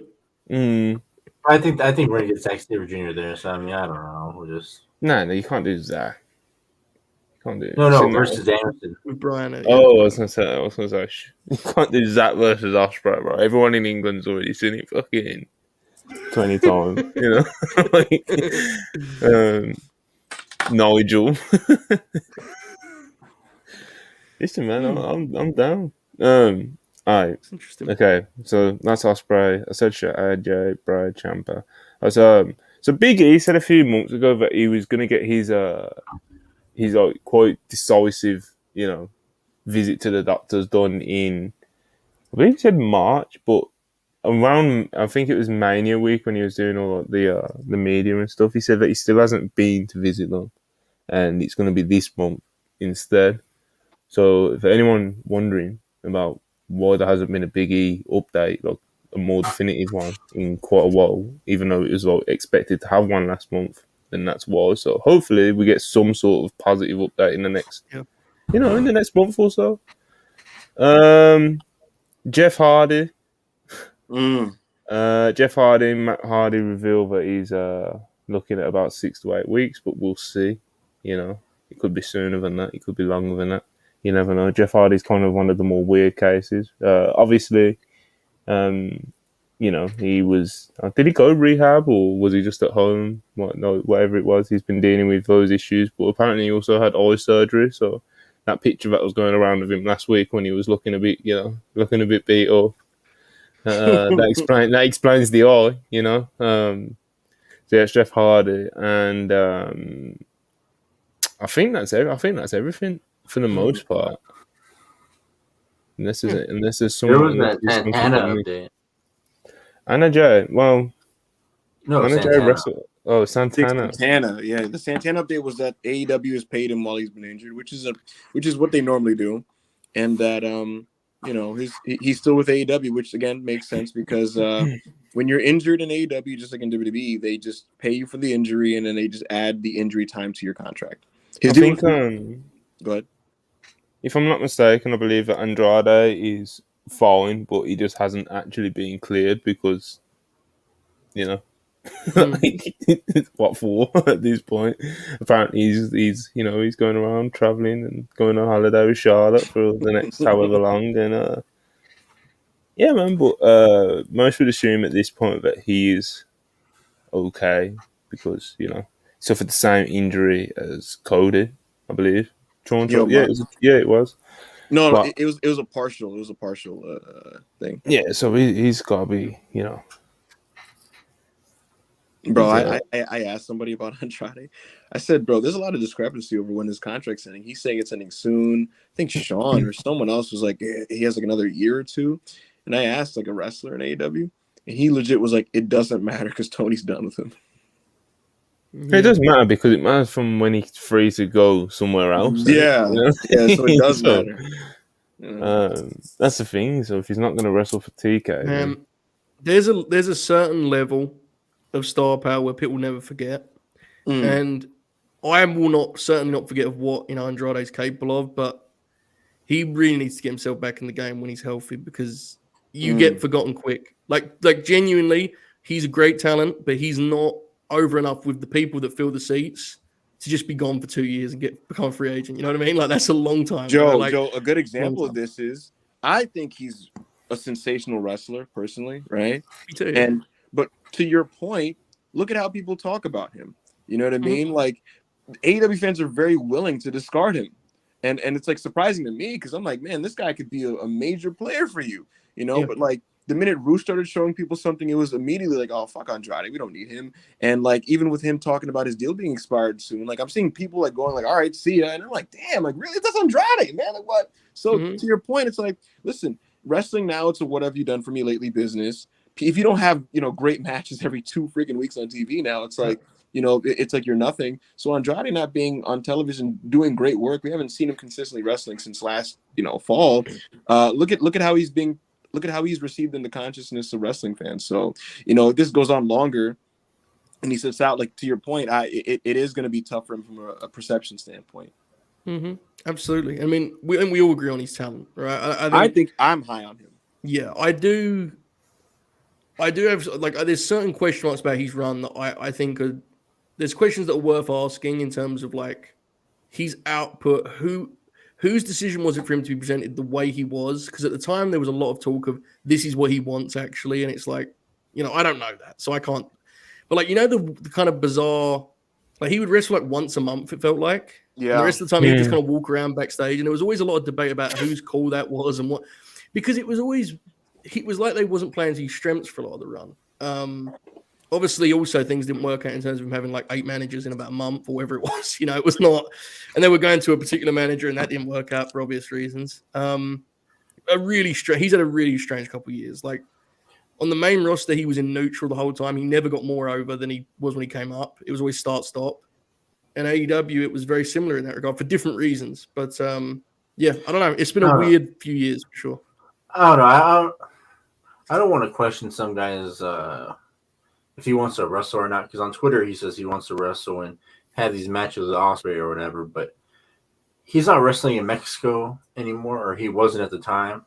I think we're gonna get Zack Jr. there. So I mean, I don't know. We'll just no, you can't do Zach. You can't do no versus Danielson with Brian. I was gonna say you can't do Zach versus Ospreay, bro. Everyone in England's already seen it fucking 20 times, Nigel. Listen, man, I'm down. All right. It's interesting. Okay, so that's Ospreay. I said AJ, Brad, Ciampa. So Big E said a few months ago that he was gonna get his like quite decisive, visit to the doctors done in, I believe he said March, but around, I think it was Mania week when he was doing all the media and stuff. He said that he still hasn't been to visit them, and it's going to be this month instead. So, if anyone wondering about why there hasn't been a Big E update, like a more definitive one in quite a while, even though it was like expected to have one last month, then that's why. So, hopefully, we get some sort of positive update in the next, in the next month or so. Jeff Hardy. Jeff Hardy, Matt Hardy revealed that he's looking at about 6 to 8 weeks, but we'll see. It could be sooner than that. It could be longer than that. You never know. Jeff Hardy's kind of one of the more weird cases. Obviously, he was. Did he go rehab or was he just at home? Whatever it was, he's been dealing with those issues. But apparently, he also had eye surgery. So that picture that was going around of him last week when he was looking a bit, beat up. That explains the eye, So yeah, it's Jeff Hardy, and I think that's everything for the most part. Unless there's someone. There was that Santana update. Anna Jay. Well, no, Anna Santana. Jay wrestled. Oh, Santana. Santana, yeah. The Santana update was that AEW has paid him while he's been injured, which is what they normally do, and that he's still with AEW, which again makes sense because when you're injured in AEW, just like in WWE, they just pay you for the injury and then they just add the injury time to your contract. Go ahead. If I'm not mistaken, I believe that Andrade is fine, but he just hasn't actually been cleared because, what for at this point? Apparently, he's going around traveling and going on holiday with Charlotte for the next however long, and yeah, man. But most would assume at this point that he is okay because suffered the same injury as Cody, I believe. Toronto, it was. No, but it was a partial. It was a partial thing. Yeah, so he's got to be, Bro, I asked somebody about Andrade. I said, bro, there's a lot of discrepancy over when his contract's ending. He's saying it's ending soon. I think Sean or someone else was like, he has like another year or two. And I asked like a wrestler in AEW, and he legit was like, it doesn't matter because Tony's done with him. It doesn't matter because it matters from when he's free to go somewhere else. Yeah, yeah, so it does matter. That's the thing. So if he's not going to wrestle for TK, there's a certain level of star power where people never forget, and I will certainly not forget of what Andrade's capable of, but he really needs to get himself back in the game when he's healthy because you get forgotten quick. Like genuinely, he's a great talent, but he's not over enough with the people that fill the seats to just be gone for 2 years and become a free agent. You know what I mean? Like that's a long time. Joe, a good example of this is I think he's a sensational wrestler personally, right? Me too. But to your point, look at how people talk about him. You know what I mean? Like AEW fans are very willing to discard him. And it's like surprising to me because I'm like, man, this guy could be a major player for you, But like the minute Ruth started showing people something, it was immediately like, oh, fuck Andrade, we don't need him. And like, even with him talking about his deal being expired soon, like I'm seeing people like going like, all right, see ya. And I'm like, damn, like really, that's Andrade, man. Like what? So to your point, it's like, listen, wrestling now, it's a what have you done for me lately business. If you don't have, great matches every 2 freaking weeks on TV now, it's like, it's like you're nothing. So Andrade not being on television doing great work, we haven't seen him consistently wrestling since last, fall. Look at how he's received in the consciousness of wrestling fans. So, if this goes on longer and he sits out, like to your point, it is going to be tough for him from a perception standpoint. Mm-hmm. Absolutely. I mean, we all agree on his talent, right? I think I'm high on him. Yeah, I do have like there's certain question marks about his run that I think there's questions that are worth asking in terms of like his output. Whose decision was it for him to be presented the way he was? Because at the time there was a lot of talk of this is what he wants actually, and it's like, I don't know that, so I can't. But like the kind of bizarre, like he would wrestle like once a month. It felt like, yeah. And the rest of the time he would just kind of walk around backstage, and there was always a lot of debate about whose call that was and what, because it was like they wasn't playing to his strengths for a lot of the run. Obviously, also things didn't work out in terms of him having like 8 managers in about a month or whatever it was. It was not, and they were going to a particular manager, and that didn't work out for obvious reasons. He's had a really strange couple of years. Like on the main roster, he was in neutral the whole time. He never got more over than he was when he came up. It was always start-stop. And AEW, it was very similar in that regard for different reasons. But yeah, I don't know. It's been a weird few years for sure. I don't know. I don't want to question some guys if he wants to wrestle or not, because on Twitter he says he wants to wrestle and have these matches with Ospreay or whatever, but he's not wrestling in Mexico anymore, or he wasn't at the time,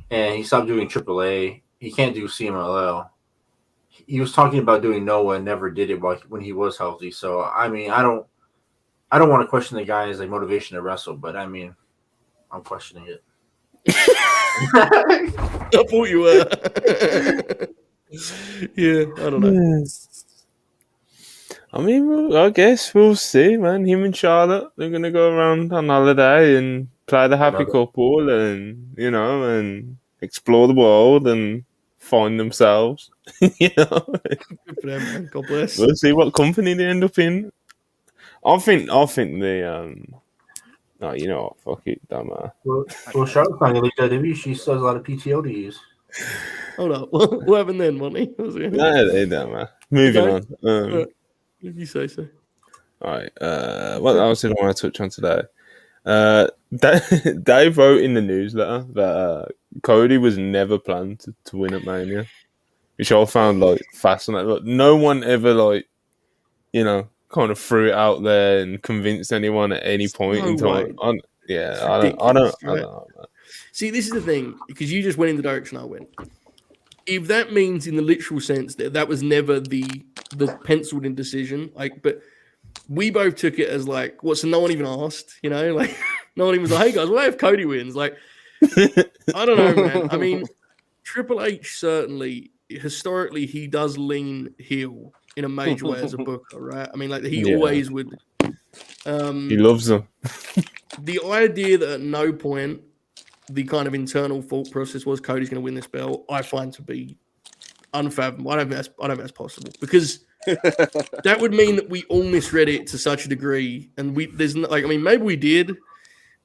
and he stopped doing AAA. He can't do CMLL. He was talking about doing Noah and never did it when he was healthy. So I mean, I don't want to question the guy's like motivation to wrestle, but I mean, I'm questioning it. I thought you were. Yeah, I don't know. I mean, I guess we'll see, man. Him and Charlotte, they're going to go around on holiday and play the happy couple and, and explore the world and find themselves. Good for them, man. God bless. We'll see what company they end up in. I think they, no, you know what? Fuck it, don't matter. Well, Charlotte's not going to leave WWE. She still has a lot of PTO to use. Hold up. What happened then, Monty? No, they don't matter. Moving on. If you say so. All right. What else did I want to touch on today? They wrote in the newsletter that Cody was never planned to win at Mania, which I found like fascinating. Like, no one ever kind of threw it out there and convinced anyone at any point in time. I don't know. See, this is the thing, because you just went in the direction I went. If that means in the literal sense that was never the penciled in decision, but we both took it as like, so no one even asked, like no one even was like, hey guys, what if Cody wins? Like, I don't know, man. I mean, Triple H certainly, historically, he does lean heel in a major way as a booker, right? I mean, like he always would. He loves them. The idea that at no point the kind of internal thought process was Cody's going to win this belt, I find to be unfathomable. I don't think that's possible, because that would mean that we all misread it to such a degree, and maybe we did,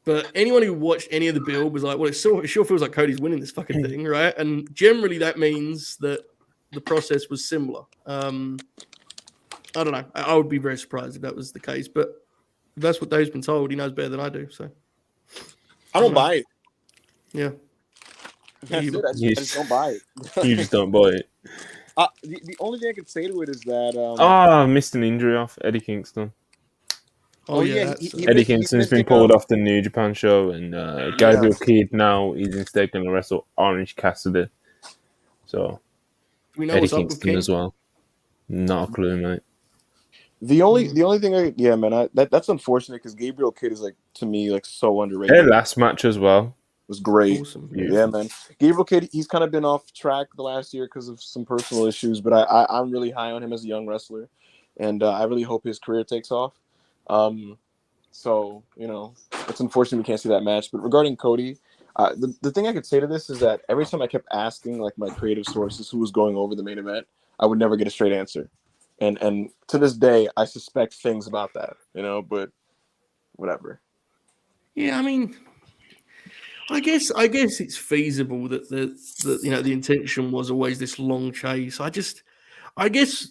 but anyone who watched any of the build was like, well, it sure feels like Cody's winning this fucking thing, right? And generally that means that the process was similar. I don't know. I would be very surprised if that was the case, but if that's what Dave's been told, he knows better than I do. So I don't buy it. Yeah. That's it. I just don't buy it. You just don't buy it. The only thing I could say to it is that I missed an injury off Eddie Kingston. Oh yeah, Eddie Kingston's been pulled off the New Japan show, and Gabriel Kidd now is instead going to wrestle Orange Cassidy. So Eddie Kingston as well. Not a clue, mate. The only thing that's unfortunate, because Gabriel Kidd is, like, to me, like, so underrated. Their last match as well was great. Awesome. Yeah, man. Gabriel Kidd, he's kind of been off track the last year because of some personal issues, but I'm really high on him as a young wrestler, and I really hope his career takes off. So, it's unfortunate we can't see that match. But regarding Cody, The thing I could say to this is that every time I kept asking like my creative sources who was going over the main event, I would never get a straight answer. And to this day, I suspect things about that, but whatever. Yeah, I mean, I guess it's feasible that the intention was always this long chase. I guess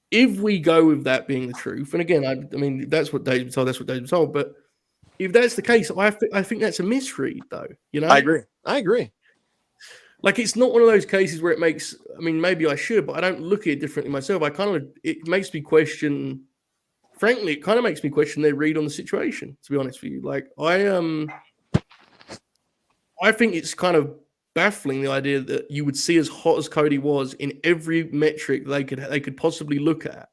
if we go with that being the truth, and again, I mean that's what Dave's been told. That's what Dave's been told. But if that's the case, I think that's a misread, though. I agree. Like, it's not one of those cases where it makes. I mean, maybe I should, but I don't look at it differently myself. It makes me question. Frankly, it kind of makes me question their read on the situation. To be honest with you, like I think it's kind of baffling, the idea that you would see as hot as Cody was in every metric they could possibly look at,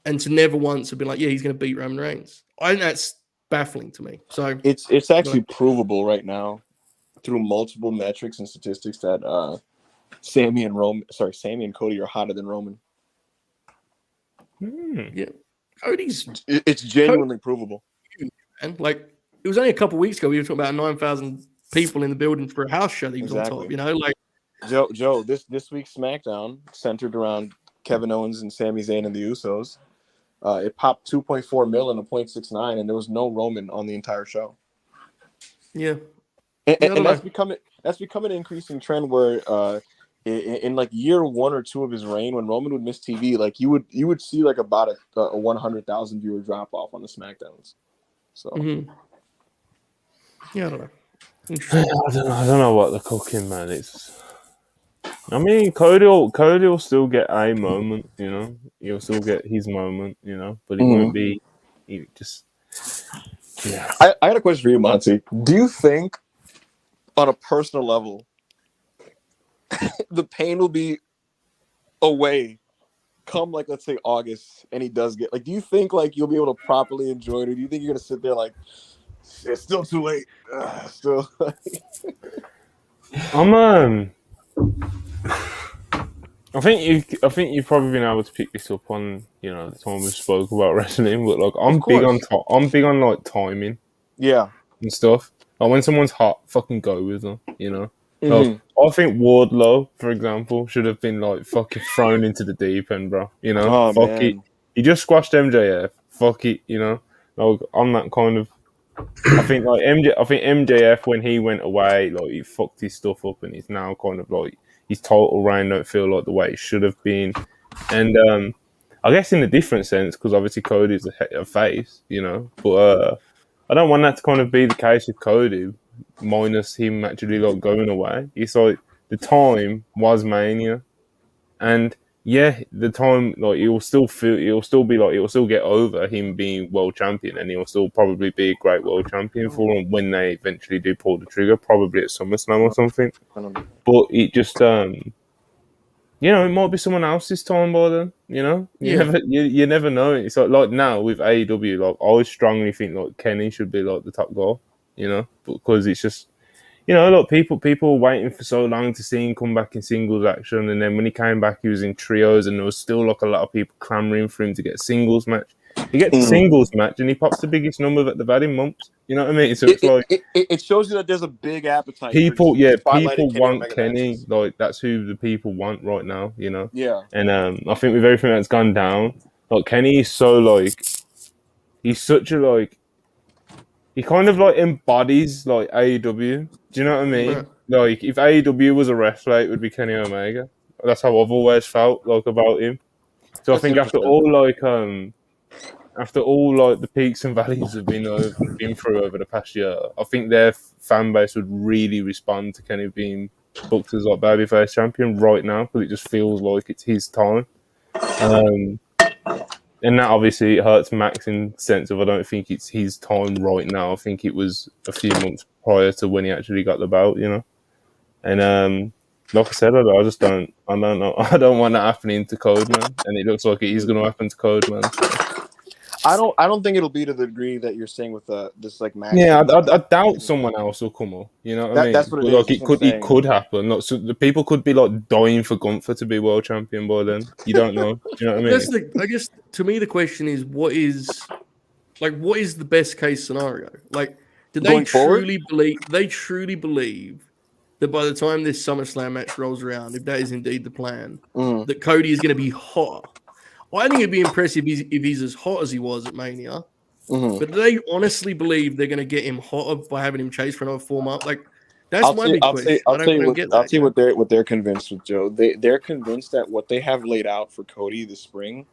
and to never once have been like, yeah, he's going to beat Roman Reigns. I think that's baffling to me. So it's actually provable right now through multiple metrics and statistics that Sammy and Cody are hotter than Roman. Yeah, it's genuinely provable. And like, it was only a couple of weeks ago we were talking about 9,000 people in the building for a house show that he was on top. Like Joe, this week's SmackDown centered around Kevin Owens and Sami Zayn and the Usos. It popped 2.4 mil and a 0.69, and there was no Roman on the entire show. Yeah, and that's becoming an increasing trend where in like year 1 or 2 of his reign, when Roman would miss TV, like you would see like about a 100,000 viewer drop off on the SmackDowns. So yeah, I don't know. Interesting. I don't know what the cooking, man. I mean, Cody will still get a moment, He'll still get his moment, but it won't be. Yeah. I had a question for you, Monty. Do you think, on a personal level, the pain will be away come, like, let's say August, and he does get, like, do you think, like, you'll be able to properly enjoy it, or do you think you're gonna sit there like, it's still too late? Still. I think you've probably been able to pick this up on the time we spoke about wrestling, but like I'm big on like timing, and stuff. Like when someone's hot, fucking go with them, Like, I think Wardlow, for example, should have been like fucking thrown into the deep end, bro. Fuck it. He just squashed MJF. Fuck it, Like I'm that kind of. I think MJF, when he went away, like he fucked his stuff up, and he's now kind of like his total reign don't feel like the way it should have been. And I guess in a different sense, because obviously Cody's a face, but I don't want that to kind of be the case with Cody, minus him actually like going away. It's like the time was Mania, and yeah, the time like he'll still get over him being world champion, and he'll still probably be a great world champion for them when they eventually do pull the trigger, probably at SummerSlam or something. But it just it might be someone else's time by then. You never know. It's like now with AEW, like I strongly think like Kenny should be like the top guy, because it's just. Look, people were waiting for so long to see him come back in singles action, and then when he came back, he was in trios, and there was still like a lot of people clamoring for him to get a singles match. He gets a singles match, and he pops the biggest number that they've had in months. You know what I mean? So it shows you that there's a big appetite. People want Kenny. Matches. Like that's who the people want right now. Yeah. And I think with everything that's gone down, like Kenny is so like he's such a like. He kind of like embodies like AEW. Do you know what I mean? Yeah. Like if AEW was a wrestler, it would be Kenny Omega. That's how I've always felt like about him. So I think after all the peaks and valleys have been through over the past year, I think their fan base would really respond to Kenny being booked as like babyface champion right now, because it just feels like it's his time. And that obviously hurts Max in the sense of I don't think it's his time right now. I think it was a few months prior to when he actually got the belt, And like I said, I don't know. I don't want that happening to Codeman, and it looks like it is going to happen to Codeman. So. I don't think it'll be to the degree that you're saying with this like Max. Yeah, I doubt someone else will come up. You know what I mean? That's what it like, is. It could happen. Like, so the people could be like dying for Gunther to be world champion by then. You don't know. Do you know what I mean? I guess to me the question is what is the best case scenario? Like, Do they truly believe? They truly believe that by the time this SummerSlam match rolls around, if that is indeed the plan, that Cody is going to be hot. I think it'd be impressive if he's as hot as he was at Mania. But do they honestly believe they're going to get him hotter by having him chase for another 4 months? Like, that's my big question. I'll tell you what they're convinced with, Joe. They're convinced that what they have laid out for Cody this spring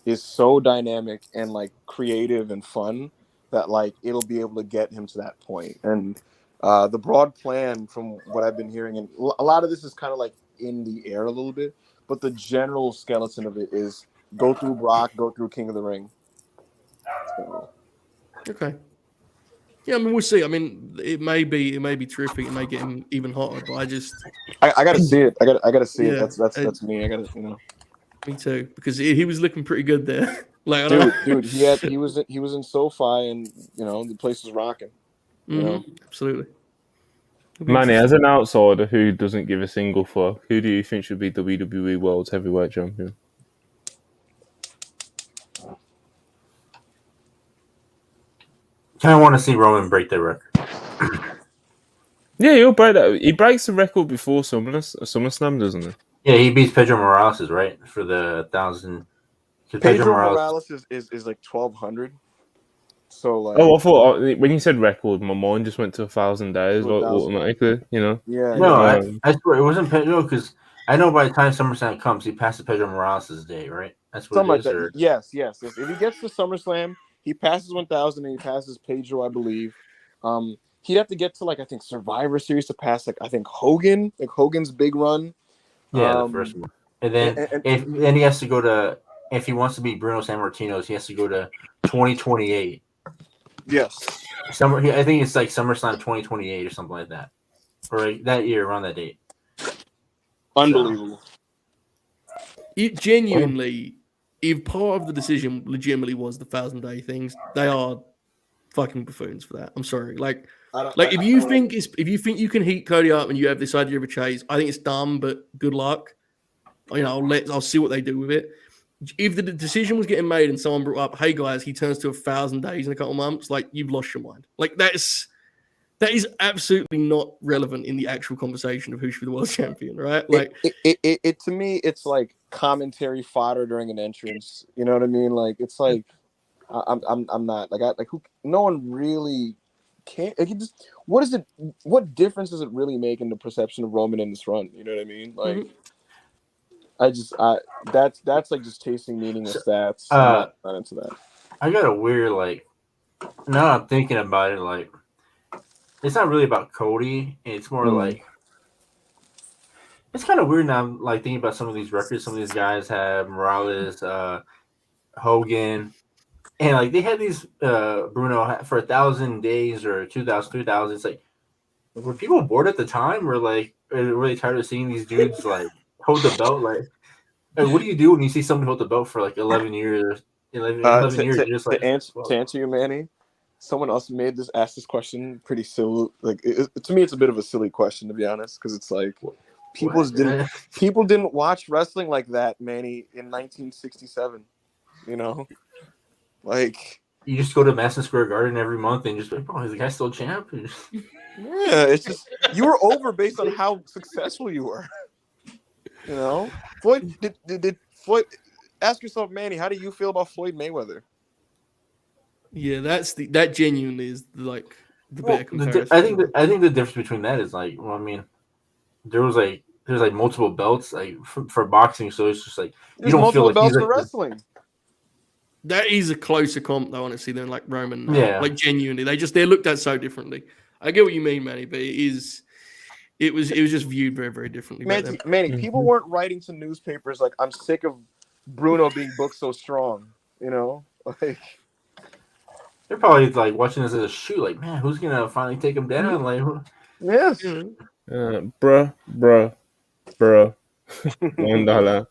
is so dynamic and like creative and fun that like it'll be able to get him to that point. And the broad plan, from what I've been hearing, and a lot of this is kind of like in the air a little bit, but the general skeleton of it is go through Brock, go through King of the Ring. So. Okay. Yeah, I mean, we'll see. I mean, it may be terrific. It may get him even hotter, but I gotta see it. I gotta see it. That's me. I gotta, Me too, because he was looking pretty good there. Like, dude, he was in SoFi, and the place was rocking. Absolutely. Manny, as an outsider who doesn't give a single fuck, who do you think should be WWE World Heavyweight Champion? Kind of want to see Roman break the record. Yeah, he'll break that. He breaks the record before SummerSlam, doesn't he? Yeah, he beats Pedro Morales, right, for the 1,000. Pedro Morales is like 1,200. So like, I thought when you said record, my mind just went to 1,000 days automatically. Yeah. No, I swear it wasn't Pedro, because I know by the time SummerSlam comes, he passes Pedro Morales' day, right? That's what it is. Or... Yes. If he gets to SummerSlam, he passes 1,000 and he passes Pedro, I believe. He'd have to get to like, I think, Survivor Series to pass like, I think Hogan, like Hogan's big run. Yeah, the first one. And then he has to go to, if he wants to beat Bruno Sammartino, he has to go to 2028. Yes. I think it's like SummerSlam 2028 or something like that. Or like that year, around that date. Unbelievable. It genuinely, if part of the decision legitimately was the 1,000-day things, they are fucking buffoons for that. I'm sorry. If you think you can heat Cody up and you have this idea of a chase, I think it's dumb, but good luck. I'll see what they do with it. If the decision was getting made and someone brought up, "Hey guys, he turns to 1,000 days in a couple of months," like, you've lost your mind. Like, that is absolutely not relevant in the actual conversation of who should be the world champion, right? Like, it to me, it's like commentary fodder during an entrance. You know what I mean? Like, it's like I'm not like who? No one really can. Like, what difference does it really make in the perception of Roman in this run? You know what I mean? Like, that's like just chasing meaningless stats. I'm not into that. I got a weird, like, now I'm thinking about it, like, it's not really about Cody. It's more like, it's kind of weird now. I'm like thinking about some of these records. Some of these guys have Morales, Hogan, and like they had these Bruno for 1,000 days or 2,000, 3,000. It's like, were people bored at the time? Or like, were they tired of seeing these dudes like hold the belt? Like, what do you do when you see somebody hold the belt for like 11 years? 11 years. You're just like, to answer you, Manny. Someone else asked this question pretty silly. Like, to me, it's a bit of a silly question, to be honest, because it's like people didn't watch wrestling like that, Manny, in 1967. Like, you just go to Madison Square Garden every month and just like, "Oh, is the guy still champ?" Yeah, it's just you were over based on how successful you were. Floyd did Floyd. Ask yourself, Manny, how do you feel about Floyd Mayweather? Yeah, that genuinely is like the better comparison. I think the difference between that is like, well, I mean, there's like multiple belts like for boxing, so it's just like you don't feel like belts for wrestling. That is a closer comp, though, honestly, than like Roman. Yeah, like genuinely, they're looked at so differently. I get what you mean, Manny, but it was just viewed very, very differently. Manny, people weren't writing to newspapers like, "I'm sick of Bruno being booked so strong." Like. They're probably like watching this as a shoot, like, man, who's gonna finally take him down? Like, yes, bruh. $1.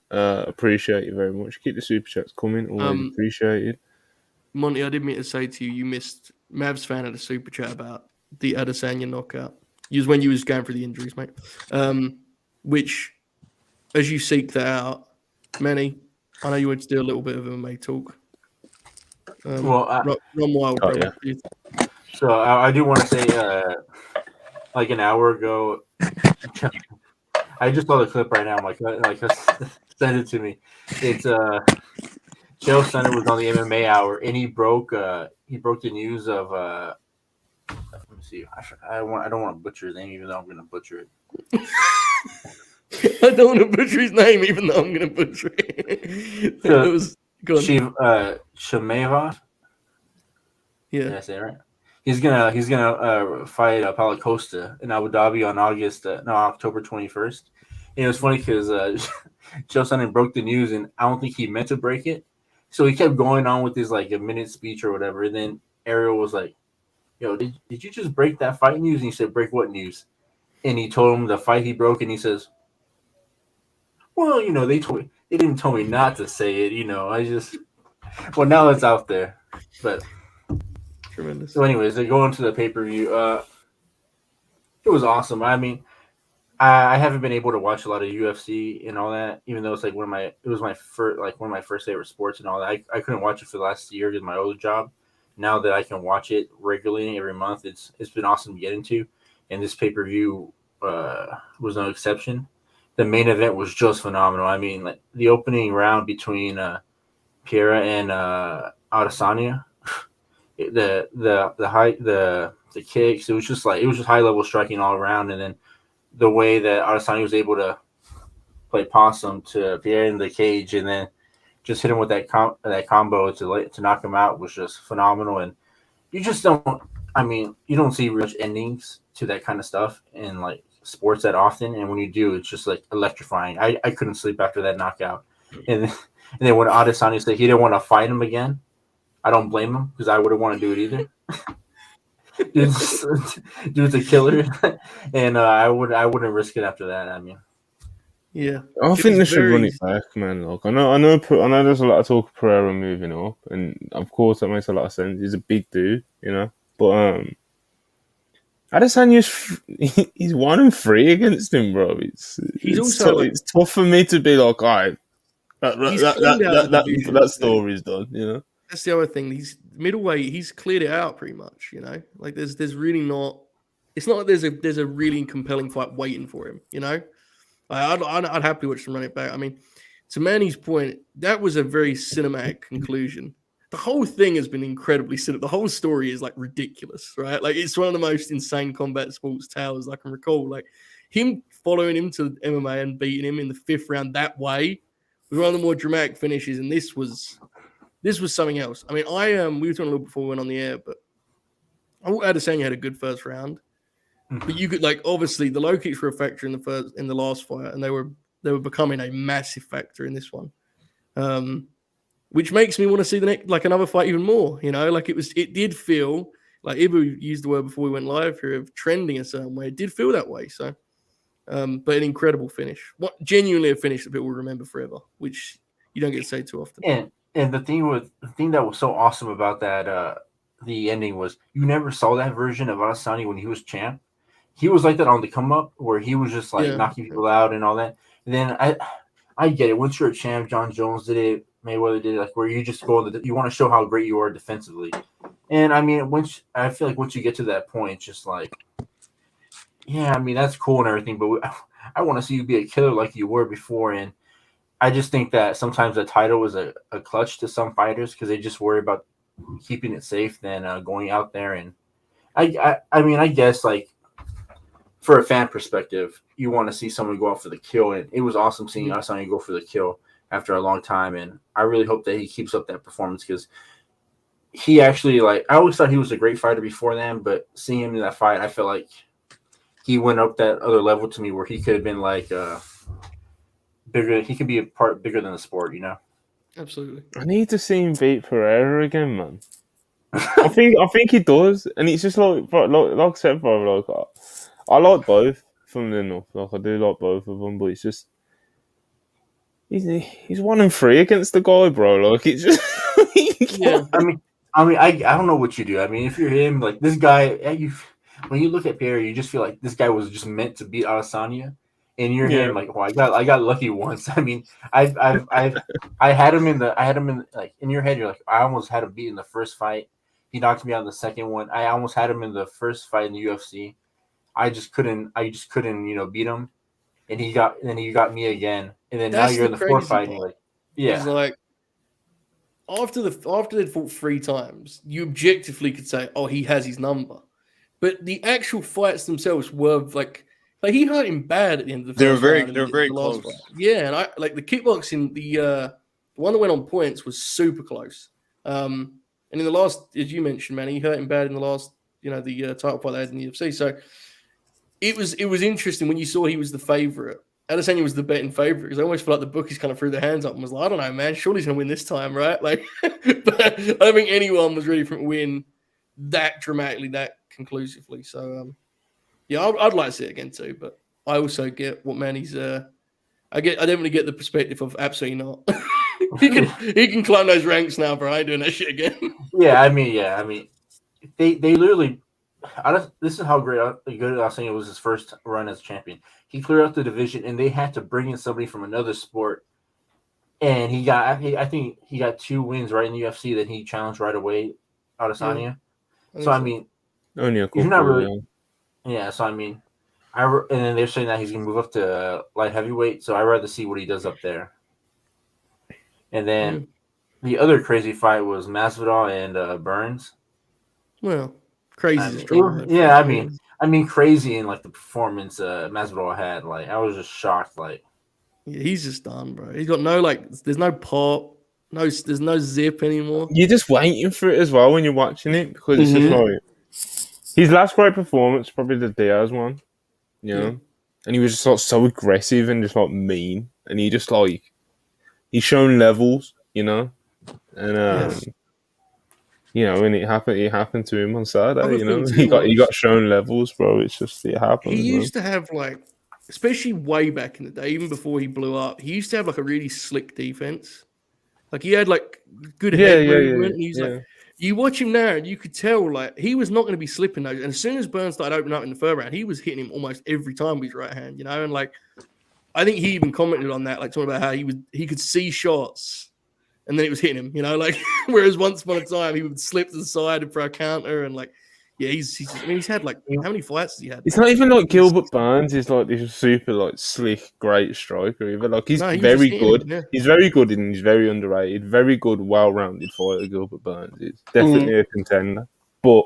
Appreciate you very much. Keep the super chats coming. Always appreciated. Monty, I didn't mean to say to you, you missed Mavs fan had a super chat about the Adesanya knockout. It was when you was going through the injuries, mate. Which, as you seek that out, Manny, I know you want to do a little bit of MMA talk. Ron Wild, So I do want to say, like an hour ago, I just saw the clip right now. Like send it to me. It's Chael Sonnen was on the MMA Hour, and he broke the news of let me see. I don't want to butcher his name, even though I'm going to butcher it. I don't want to butcher his name, even though I'm going to butcher it. So, It was good. Shemeva. Yeah. Did I say it right? He's gonna fight Paulo Costa in Abu Dhabi on October 21st. And it was funny because Chael Sonnen broke the news, and I don't think he meant to break it, so he kept going on with his like a minute speech or whatever. And then Ariel was like, "Yo, did you just break that fight news?" And he said, "Break what news?" And he told him the fight he broke, and he says, "Well, they didn't tell me not to say it. Well, now it's out there, but." Tremendous. So, anyways, they go into the pay-per-view. It was awesome. I mean, I haven't been able to watch a lot of UFC and all that, even though it's like one of my first favorite sports and all that. I couldn't watch it for the last year because of my old job. Now that I can watch it regularly every month, it's been awesome to get into. And this pay-per-view was no exception. The main event was just phenomenal. I mean, like the opening round between Piera and Adesanya. The kicks, it was just high level striking all around, and then the way that Adesanya was able to play possum to Pierre in the cage, and then just hit him with that combo to knock him out was just phenomenal. And you just don't see much endings to that kind of stuff in like sports that often, and when you do, it's just like electrifying. I couldn't sleep after that knockout, and then when Adesanya said he didn't want to fight him again. I don't blame him because I wouldn't want to do it either. Dude's a killer, and I wouldn't risk it after that. I mean, yeah, I think they should run it back, man. Like I know. There's a lot of talk of Pereira moving up, and of course that makes a lot of sense. He's a big dude, But Adesanya's he's 1-3 against him, bro. It's tough for me to be like, all right, that story's done, That's the other thing. He's middleweight. He's cleared it out pretty much. Like there's really not. It's not like there's a really compelling fight waiting for him. I'd happily watch him run it back. I mean, to Manny's point, that was a very cinematic conclusion. The whole thing has been incredibly cinematic. The whole story is like ridiculous, right? Like it's one of the most insane combat sports tales I can recall. Like him following him to MMA and beating him in the 5th round that way was one of the more dramatic finishes, and this was something else. I mean, we were talking a little before we went on the air, but I thought Adesanya had a good first round. But you could obviously the low kicks were a factor in the last fight, and they were becoming a massive factor in this one, which makes me want to see the next another fight even more. It did feel like Ibu used the word before we went live here of trending a certain way. It did feel that way. So, but an incredible finish, genuinely a finish that people will remember forever, which you don't get to say too often. And the thing that was so awesome about that the ending was you never saw that version of Adesanya when he was champ. He was like that on the come up where he was just knocking people out and all that. And then I get it. Once you're a champ, John Jones did it, Mayweather did it, where you just go you want to show how great you are defensively. And I mean, I feel like once you get to that point, it's just like, yeah, I mean that's cool and everything, but I want to see you be a killer like you were before. And I just think that sometimes the title is a clutch to some fighters because they just worry about keeping it safe than going out there. And I mean, I guess for a fan perspective, you want to see someone go out for the kill, and it was awesome seeing Adesanya go for the kill after a long time. And I really hope that he keeps up that performance because he actually I always thought he was a great fighter before then, but seeing him in that fight, I feel like he went up that other level to me where he could have been bigger. He could be a part bigger than the sport, Absolutely. I need to see him beat Pereira again, man. I think he does, and it's just like I said, bro. I like both, funnily enough. I do like both of them, but it's just he's 1-3 against the guy, bro. It's just yeah. I don't know what you do. I mean, if you're him, this guy, when you look at Perry, you just feel like this guy was just meant to beat Adesanya. And you're him, I got lucky once. I mean, I had him in your head. You're like, I almost had him beat in the first fight, He knocked me out in the second one. I almost had him in the first fight in the UFC. I just couldn't, beat him. And he got me again. And then now That's you're the in the fourth crazy fight, and part. you're It's like after they'd fought 3 times, you objectively could say, "Oh, he has his number," but the actual fights themselves were like he hurt him bad at the end of the first round. They were very close. Fight. Yeah, and I like the kickboxing. The one that went on points was super close. And in the last, as you mentioned, man, he hurt him bad in the last, the title fight they had in the UFC. So it was interesting when you saw he was the favorite. Adesanya was the betting favorite because I almost feel like the bookies kind of threw their hands up and was like, I don't know, man, surely he's going to win this time, right? Like, but I don't think anyone was ready for him to win that dramatically, that conclusively. So, yeah, I'd like to see it again too. But I also get what Manny's. I definitely get the perspective of absolutely not. he can climb those ranks now, bro. I ain't doing that shit again. I mean, they literally. This is how good Adesanya was his first run as champion. He cleared out the division, and they had to bring in somebody from another sport. And I think he got 2 wins right in the UFC. Then he challenged right away, Adesanya. Yeah, so I mean, only a couple. He's not really. Yeah. So I mean, and then they're saying that he's gonna move up to light heavyweight. So I'd rather see what he does up there. And then the other crazy fight was Masvidal and Burns. Well. Crazy. I mean, crazy in like the performance Masvidal had. Like, I was just shocked. Like, yeah, he's just done, bro. He's got no there's no pop, there's no zip anymore. You're just waiting for it as well when you're watching it because it's just like his last great performance, probably the Diaz one, and he was just like so aggressive and just like mean, and he just like he's shown levels, and when it happened to him on Saturday, he got shown levels, bro. It's just, it happens. He used to have especially way back in the day, even before he blew up, he used to have a really slick defense. Like he had good head movement. And he's you watch him now and you could tell he was not going to be slipping those. And as soon as Burns started opening up in the third round, he was hitting him almost every time with his right hand, and I think he even commented on that, talking about how he could see shots. And then it was hitting him, whereas once upon a time he would slip to the side for a counter and he's had how many fights has he had? It's not even like Gilbert Burns is this super slick, great striker either. He's very good. Yeah. He's very good and he's very underrated. Very good, well-rounded fighter. Gilbert Burns is definitely a contender, but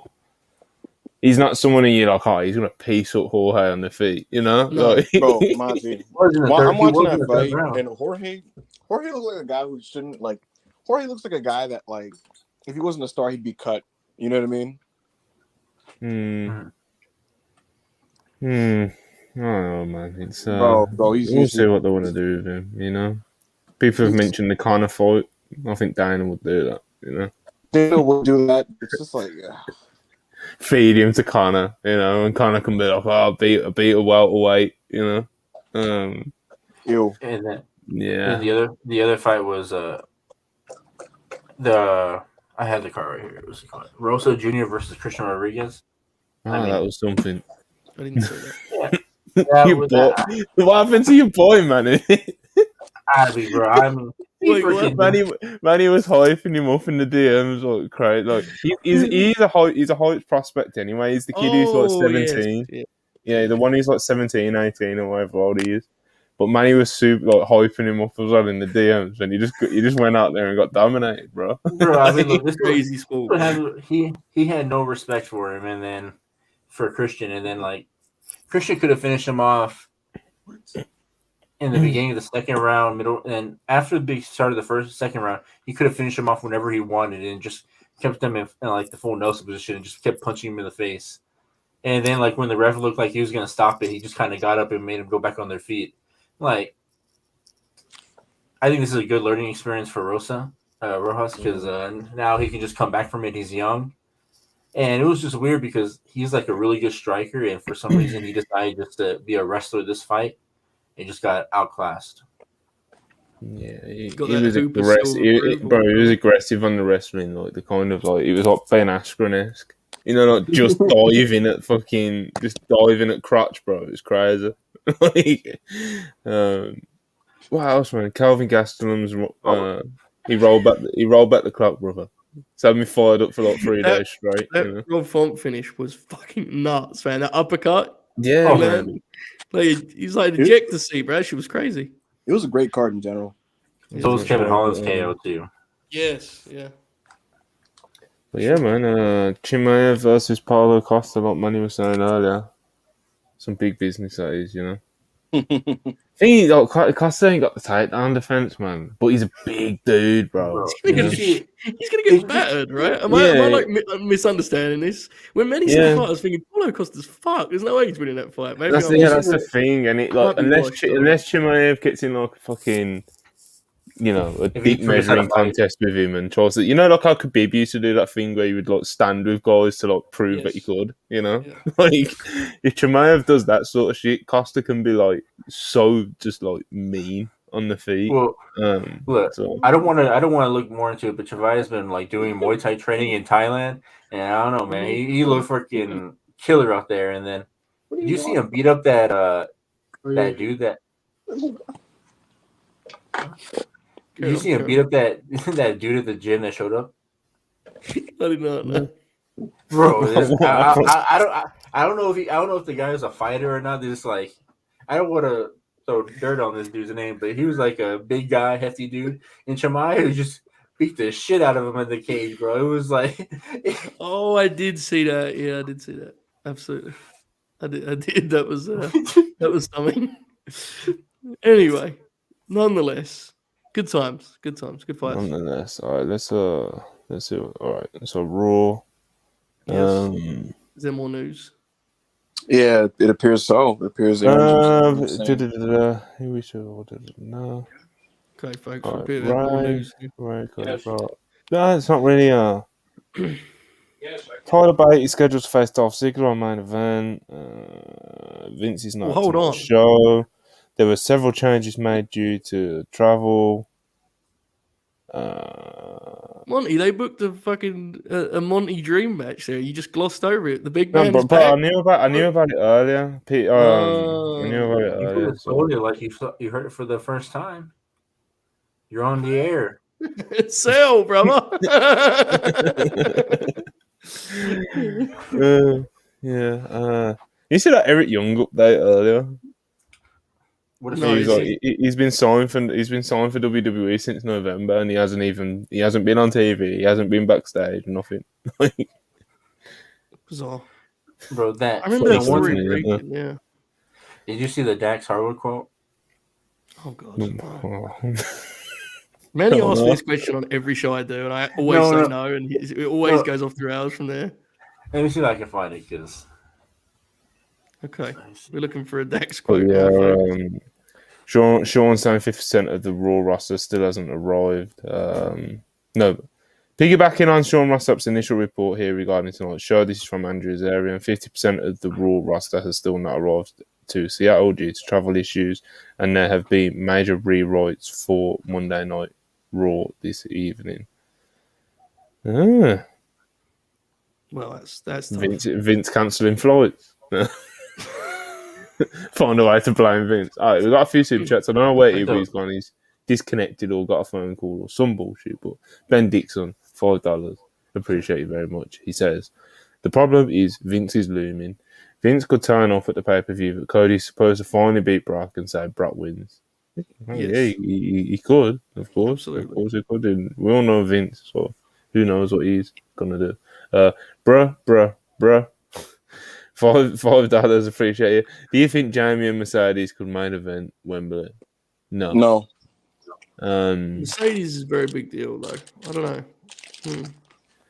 he's not someone he's gonna piece up Jorge on the feet, No. Bro, my opinion. I'm watching that fight and Jorge looks like a guy who shouldn't Jorge looks like a guy that if he wasn't a star he'd be cut. You know what I mean? I don't know, man. It's bro, we'll see what they want to do with him. People have mentioned the Conor fight. I think Dana would do that. Dana would do that. It's just feed him to Conor, and Conor can be like, "Oh, beat a welterweight," Ew. And then the other fight was I had the card right here. It was Rosa Jr. versus Christian Rodriguez. That was something. I didn't see that. What happened to your boy, man? Manny was hyping him up in the DMs crazy. He's a hype prospect anyway. He's the kid who's 17. Yes. Yeah, the one who's 17, 18 or whatever old he is. But Manny was super hyping him up as well in the DMs, and he just went out there and got dominated, bro. This crazy sport. He had no respect for him, and then for Christian, and then Christian could have finished him off in the beginning of the second round, middle, and after the big start of the second round, he could have finished him off whenever he wanted, and just kept them in the full Nelson position, and just kept punching him in the face. And then when the ref looked like he was gonna stop it, he just kind of got up and made him go back on their feet. I think this is a good learning experience for Rojas because now he can just come back from it. He's young, and it was just weird because he's a really good striker, and for some reason he decided just to be a wrestler this fight, and just got outclassed. Yeah, he was aggressive. He was aggressive on the wrestling, he was Ben Askren-esque. Just diving at crotch, bro. It's crazy. What else, man? Calvin Gastelum's he rolled back the clock, brother. So had me fired up for like 3 days straight. That Rob Font finish was fucking nuts, man. That uppercut. Yeah, man. Like he's like an ejector seat, bro. She was crazy. It was a great card in general. So was Kevin Holland's KO too. Yes, yeah. But yeah, man, Chimaev versus Paulo Costa, like Manny was saying earlier. Some big business that is, Thing is, like, Costa ain't got the takedown defense, man. But he's a big dude, bro. He's gonna get battered, right? Am I like misunderstanding this? When many said the fight, I was thinking, Paulo Costa's fucked. There's no way he's winning that fight. Maybe that's the thing, and it like unless Chimaev gets in like a fucking, a deep measuring contest with him and tries to, like how Khabib used to do that thing where you would like stand with guys to like prove that you could, like if Chimaev does that sort of shit, Costa can be like so just like mean on the feet. Well, look, so. I don't want to look more into it, but Chimaev's been like doing Muay Thai training in Thailand, and I don't know, man, he looked freaking killer out there. And then did you see him beat up that dude that? Did you see him beat up that dude at the gym that showed up? I did not know. Bro, I don't know if the guy is a fighter or not. They're just like, I don't want to throw dirt on this dude's name, but he was like a big guy, hefty dude, and Chimaev just beat the shit out of him in the cage, bro. It was like, oh, I did see that. Yeah, I did see that. Absolutely, I did. That was something. Anyway, nonetheless. Good times, good fights. Nonetheless, all right. Let's see. All right. So Raw. Yes. Is there more news? Yeah, it appears so. It appears. Who we should no. Okay, folks. Right, more news. Right. No, it's not really. Tyler Bate is scheduled to face Dolph Ziggler on main event. Vince is not on the show. There were several changes made due to travel. Monty, they booked a fucking a Monty Dream match there. You just glossed over it. The big man. But I knew about it earlier. I knew about it earlier. Told you like you heard it for the first time. You're on the air. Sell, brother. You see that Eric Young update earlier? He's been signed for WWE since November, and he hasn't been on TV. He hasn't been backstage. Nothing. Bizarre, bro. That I remember that story breaking. Yeah. Did you see the Dax Harwood quote? Oh god. Manny asks me this question on every show I do, and I always say no, and it always goes off the rails from there. Let me see if I can find it, because. Okay, we're looking for a Dax quote. Sean saying 50% of the Raw roster still hasn't arrived. No, piggybacking on Sean Rossup's initial report here regarding tonight's show, this is from Andrew's area, and 50% of the Raw roster has still not arrived to Seattle due to travel issues, and there have been major rewrites for Monday Night Raw this evening. Well, that's Vince cancelling flights. Find a way to blame Vince. All right, we've got a few super chats. I don't know where he's gone. He's disconnected or got a phone call or some bullshit. But Ben Dixon, $5. Appreciate you very much. He says, the problem is Vince is looming. Vince could turn off at the pay-per-view, but Cody's supposed to finally beat Brock and say Brock wins. Yes. Yeah, he could, of course. Absolutely. Of course he could. And we all know Vince, so who knows what he's going to do. Bruh. $5, appreciate you. Do you think Jamie and Mercedes could main event Wembley? No. Mercedes is a very big deal, though. I don't know.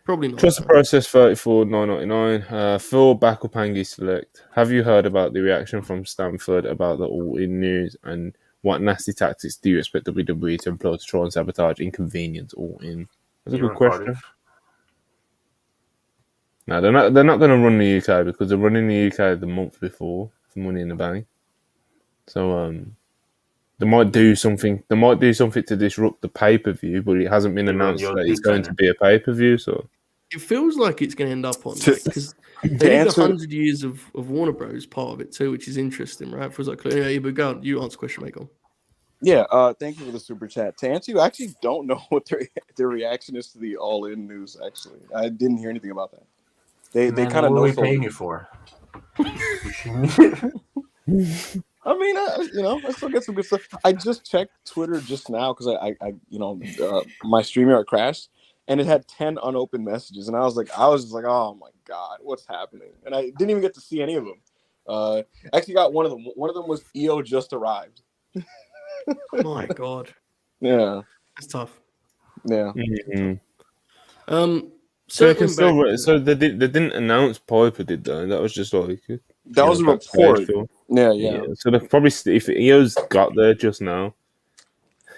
Probably not. Trust the process, $34.99. Phil Backupangi select. Have you heard about the reaction from Stanford about the all-in news, and what nasty tactics do you expect WWE to employ to try and sabotage inconvenience all-in? That's a good question. No, they're not going to run the UK because they're running the UK the month before for Money in the Bank. So they might do something. They might do something to disrupt the pay-per-view, but it hasn't been announced that it's going to be a pay-per-view. So it feels like it's going to end up on that, because they need 100 years of Warner Bros. Part of it too, which is interesting, right? It feels like, yeah, but go on, you answer the question, mate. Yeah, thank you for the super chat. To answer you, I actually don't know what their reaction is to the All In news. Actually, I didn't hear anything about that. They kind of what know. are we paying you for? I mean, I still get some good stuff. I just checked Twitter just now because my StreamYard crashed and it had 10 unopened messages, and I was just like, oh my god, what's happening? And I didn't even get to see any of them. Actually, got one of them. One of them was EO just arrived. My god, Yeah, that's tough. yeah. Mm-hmm. Circling back, so they didn't announce Piper, did they? That was just like That was a report. Yeah. So they've probably if EO's got there just now,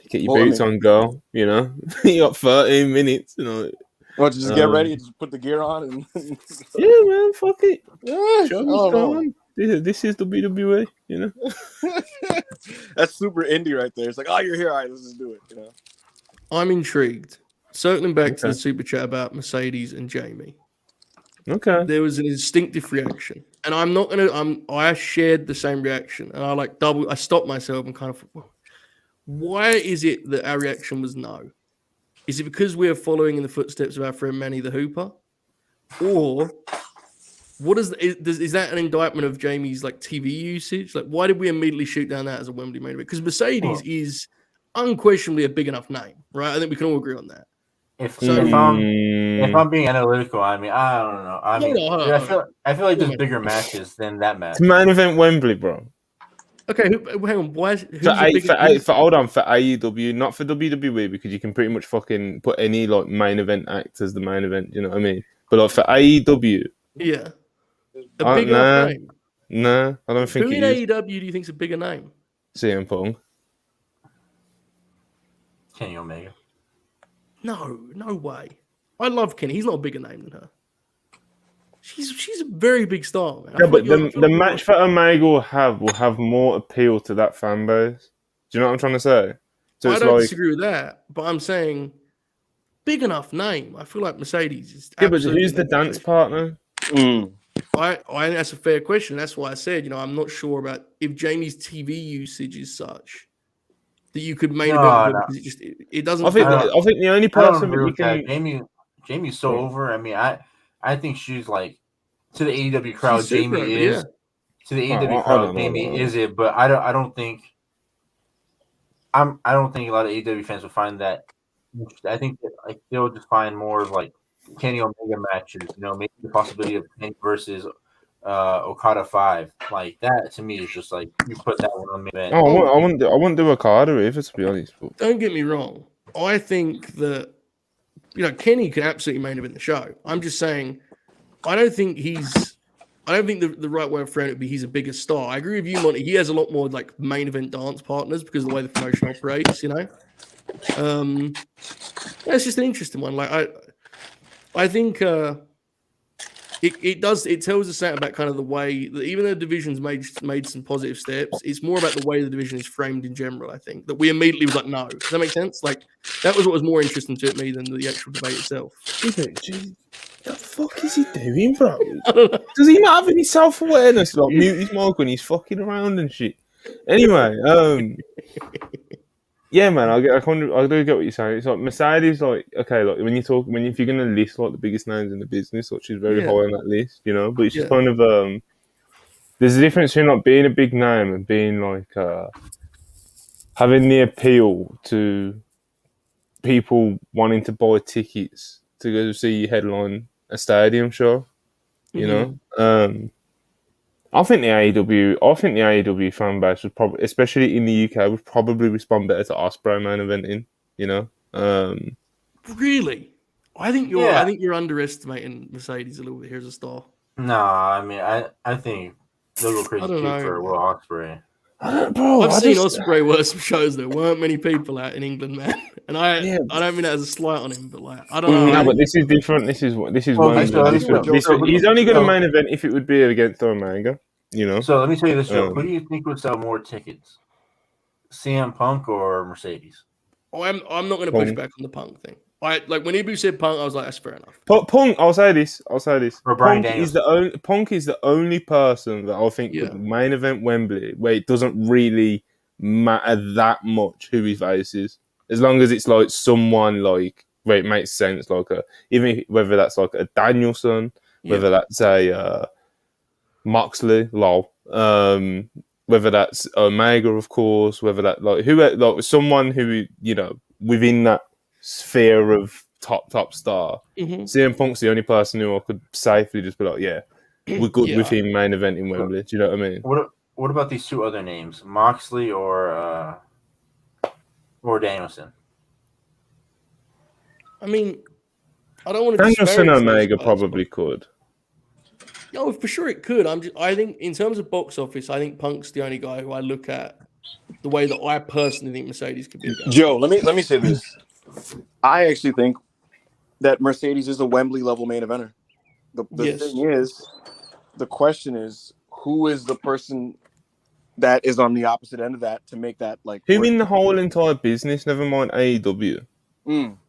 get your boots on, go. You know, you got 13 minutes. You know, just get ready, just put the gear on, and yeah, man, fuck it. Yeah, Show what's going on. This is WWE. You know, that's super indie right there. It's like, oh, you're here, all right, let's just do it. You know, I'm intrigued. Circling back to the super chat about Mercedes and Jamie. Okay. There was an instinctive reaction, and I'm not gonna. I shared the same reaction, and I stopped myself and kind of. Why is it that our reaction was no? Is it because we are following in the footsteps of our friend Manny the Hooper, or what is that an indictment of Jamie's like TV usage? Like, why did we immediately shoot down that as a Wembley main event? Because Mercedes is unquestionably a big enough name, right? I think we can all agree on that. If I'm being analytical, I mean, I don't know. I feel like there's bigger matches than that match. It's main event Wembley, bro. Okay, hang on. Why? Hold on, for AEW, not for WWE, because you can pretty much fucking put any like main event act as the main event. You know what I mean? But like for AEW, yeah, a big enough name. No, I don't think. Who in AEW do you think is a bigger name? CM Punk. Kenny Omega. No way. I love Kenny. He's not a bigger name than her. She's a very big star, man. Yeah, but the match that Omega will have more appeal to that fan base. Do you know what I'm trying to say? So I don't disagree with that, but I'm saying big enough name. I feel like Mercedes is. Yeah, but who's the dance partner? I that's a fair question. That's why I said, I'm not sure about if Jamie's TV usage is such that you could main event because it doesn't. I think the only person that you can. Jamie's so over. I mean, I think she's like to the AEW crowd. Jamie is to the AEW crowd. Jamie is it, but I don't think a lot of AEW fans will find that. I think that they'll just find more of like Kenny Omega matches. Maybe the possibility of Kenny versus Okada 5 like that. To me, is just like you put that one on the event. I wouldn't do Okada either, to be honest. But. Don't get me wrong. I think that Kenny can absolutely main event the show. I'm just saying, I don't think the right way of framing it would be he's a bigger star. I agree with you, Monty. He has a lot more like main event dance partners because of the way the promotion operates. It's just an interesting one. Like I think it tells us that about kind of the way that even though the division's made some positive steps, it's more about the way the division is framed in general. I think that we immediately was like, no. Does that make sense? Like that was what was more interesting to me than the actual debate itself. The fuck is he doing, bro? Does he not have any self-awareness? Like mute his mic when he's fucking around and shit. Anyway, yeah, man, I do get what you're saying. It's like Mercedes, like okay, like if you're gonna list like the biggest names in the business, like she's very high on that list, But it's just kind of there's a difference between like being a big name and being like having the appeal to people wanting to buy tickets to go see you headline a stadium show. I think the AEW fan base would probably, especially in the UK, would probably respond better to Ospreay main eventing. Really, I think you're underestimating Mercedes a little bit here as a star. No, I mean I think they'll go crazy for Will Ospreay. I've seen Ospreay work some shows. There weren't many people out in England, man. And I don't mean that as a slight on him, but like I don't know. No, but this is different. This is he's only going to main event if it would be against Omega. So let me tell you this, Joe. Who do you think would sell more tickets, CM Punk or Mercedes? I'm not going to push back on the Punk thing. Like when Ibu said Punk, I was like, that's fair enough. Punk, I'll say this. Or Brian Danielson. Punk is the only person that I think could main event Wembley where it doesn't really matter that much who he faces, as long as it's like someone like where it makes sense, like whether that's like a Danielson, whether that's a Moxley, whether that's Omega, of course, whether that like someone who within that sphere of top star. CM Punk's the only person who I could safely just be like, yeah, we're good with him main event in Wembley. Do you know what I mean? What about these two other names, Moxley or Danielson? I mean, I don't want to. Danielson Omega probably could. No, for sure it could. I think in terms of box office, I think Punk's the only guy who I look at the way that I personally think Mercedes could be. Joe, let me say this. I actually think that Mercedes is a Wembley level main eventer. The thing is, the question is, who is the person that is on the opposite end of that to make that like? Who in the whole entire business? Never mind AEW.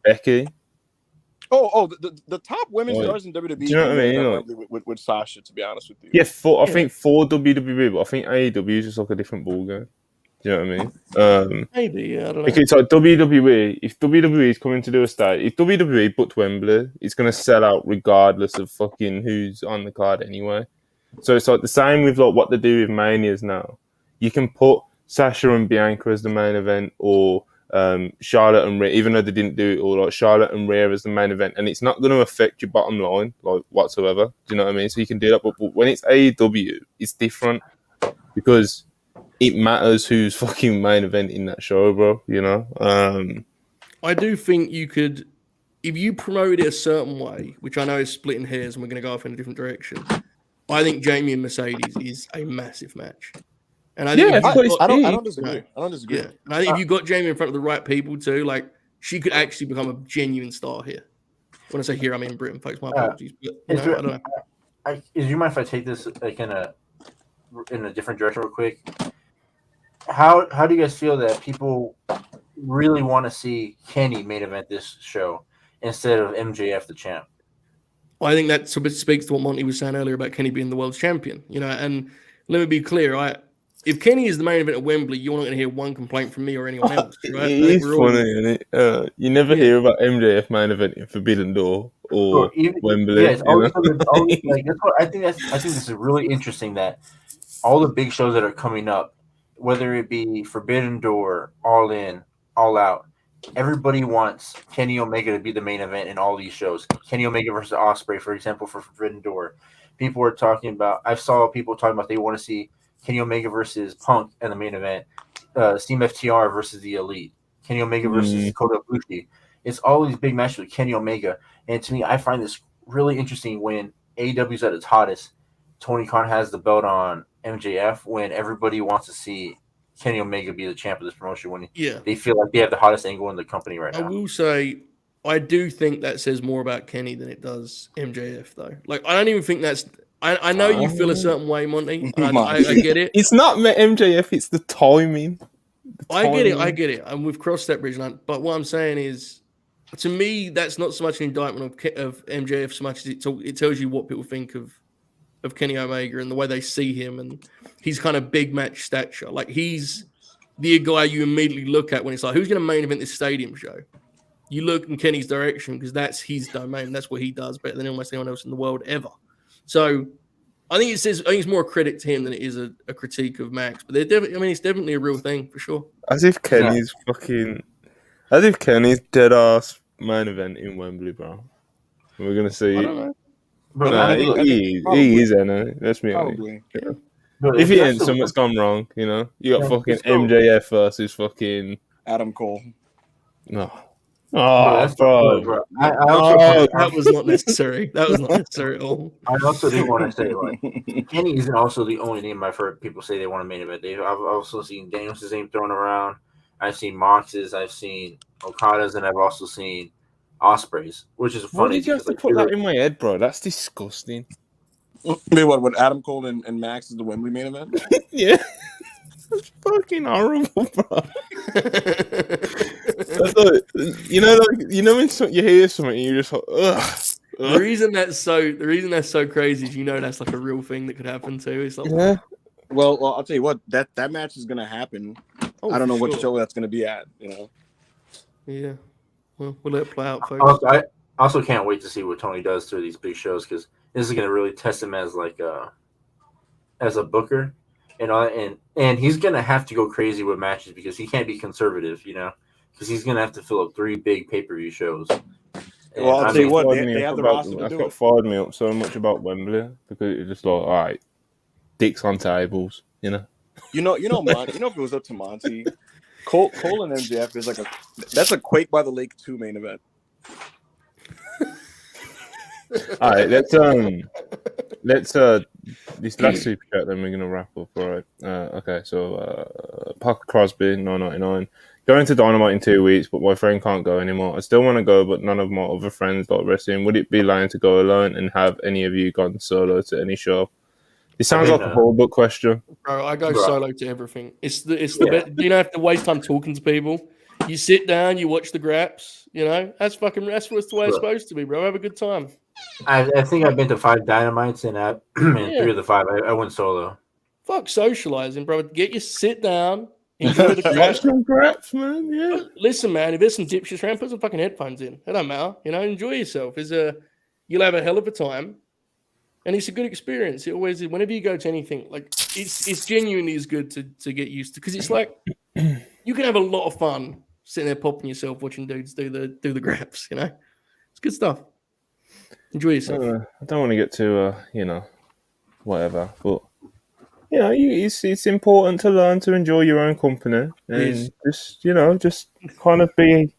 Becky. The top women's stars in WWE. Do you know what I mean? With Sasha, to be honest with you. Yeah, I think for WWE, but I think AEW is just like a different ballgame. Do you know what I mean? Maybe, I don't know. Because it's like WWE, if WWE is coming to do a stage, if WWE booked Wembley, it's going to sell out regardless of fucking who's on the card anyway. So it's like the same with like what they do with Manias now. You can put Sasha and Bianca as the main event, or Charlotte and Rhea, even though they didn't do it, or like Charlotte and Rhea as the main event, and it's not going to affect your bottom line like whatsoever. Do you know what I mean? So you can do that, but when it's AEW, it's different because it matters who's fucking main event in that show, bro. You know. I do think you could, if you promote it a certain way, which I know is splitting hairs, and we're going to go off in a different direction. I think Jamie and Mercedes is a massive match. And I think I don't disagree. I don't disagree. Yeah. And I think if you got Jamie in front of the right people too, like she could actually become a genuine star here. When I say here, I mean Britain, folks. My apologies. But, I don't know. Is you mind if I take this like in a different direction real quick? How do you guys feel that people really want to see Kenny main event this show instead of MJF the champ? Well, I think that speaks to what Monty was saying earlier about Kenny being the world's champion. You know, and let me be clear, if Kenny is the main event at Wembley, you're not going to hear one complaint from me or anyone else. Right? It's funny, isn't it? You never hear about MJF main event in Forbidden Door or Wembley. Yeah, always, like, I think this is really interesting that all the big shows that are coming up, whether it be Forbidden Door, All In, All Out, everybody wants Kenny Omega to be the main event in all these shows. Kenny Omega versus Ospreay, for example, for Forbidden Door. People are talking about. I saw people talking about they want to see Kenny Omega versus Punk in the main event, Team FTR versus the Elite, Kenny Omega versus Kota Ibushi. It's all these big matches with Kenny Omega, and to me, I find this really interesting when AEW's at its hottest. Tony Khan has the belt on MJF when everybody wants to see Kenny Omega be the champ of this promotion when they feel like they have the hottest angle in the company right now. I will say, I do think that says more about Kenny than it does MJF, though. Like, I don't even think that's. I know you feel a certain way, Monty. I get it. It's not MJF, it's the timing. I get it. And we've crossed that bridge. But what I'm saying is, to me, that's not so much an indictment of MJF so much as it tells you what people think of Kenny Omega and the way they see him and his kind of big match stature. Like, he's the guy you immediately look at when it's like, who's going to main event this stadium show? You look in Kenny's direction because that's his domain. That's what he does better than almost anyone else in the world ever. So I think it's more a credit to him than it is a critique of Max. But it's definitely a real thing for sure. As if Kenny's dead ass main event in Wembley, bro. We're gonna see. I don't know. But he is, I know. Let's be honest. Yeah. If he ain't, something's gone wrong. You know, you got fucking MJF versus fucking Adam Cole. No. Oh, bro. That was not necessary. That was not necessary at all. I also do want to say, like, Kenny isn't also the only name I've heard people say they want to main event. I've also seen Danielson's name thrown around. I've seen Mox's. I've seen Okada's, and I've also seen Ospreay's, which is funny. Why did you have to put that in my head, bro? That's disgusting. Wait, what? Adam Cole and Max is the Wembley main event? Yeah. That's fucking horrible, bro. You know when you hear something, you're just like, ugh. The reason that's so crazy is that's like a real thing that could happen too. It's like, Well, I'll tell you what, that match is gonna happen I don't know what sure. show that's going to be at. Yeah. Well, we'll let it play out, folks. I also can't wait to see what Tony does through these big shows because this is going to really test him as as a booker, and he's going to have to go crazy with matches because he can't be conservative, because he's going to have to fill up 3 big pay-per-view shows. Well, I'll tell you what, they have the roster to That's do what it. fired me up so much about Wembley because it's just like, all right, dicks on tables, You know, Monty, if it was up to Monty, Cole and MJF is that's a Quake by the Lake 2 main event. All right, let's this last super chat, then we're gonna wrap up. All right. Okay, so Parker Crosby, 999. Going to Dynamite in 2 weeks, but my friend can't go anymore. I still want to go, but none of my other friends like wrestling. Would it be lame to go alone? And have any of you gone solo to any show? It sounds like a horrible question. Bro, I go solo to everything. It's the best. You don't have to waste time talking to people. You sit down, you watch the graps. That's what's the way it's supposed to be, bro. Have a good time. I think I've been to 5 Dynamites and 3 of the 5 I went solo. Fuck socializing, bro. Sit down, enjoy the graps. Watch some graps, man. Yeah. Listen, man. If there's some dipshits around, put some fucking headphones in. It don't matter. Enjoy yourself. You'll have a hell of a time. And it's a good experience. It always is. Whenever you go to anything, it's genuinely as good to get used to because it's like you can have a lot of fun sitting there popping yourself watching dudes do the graps. It's good stuff. Enjoy yourself. I don't want to get too whatever, but it's important to learn to enjoy your own company and just kind of be.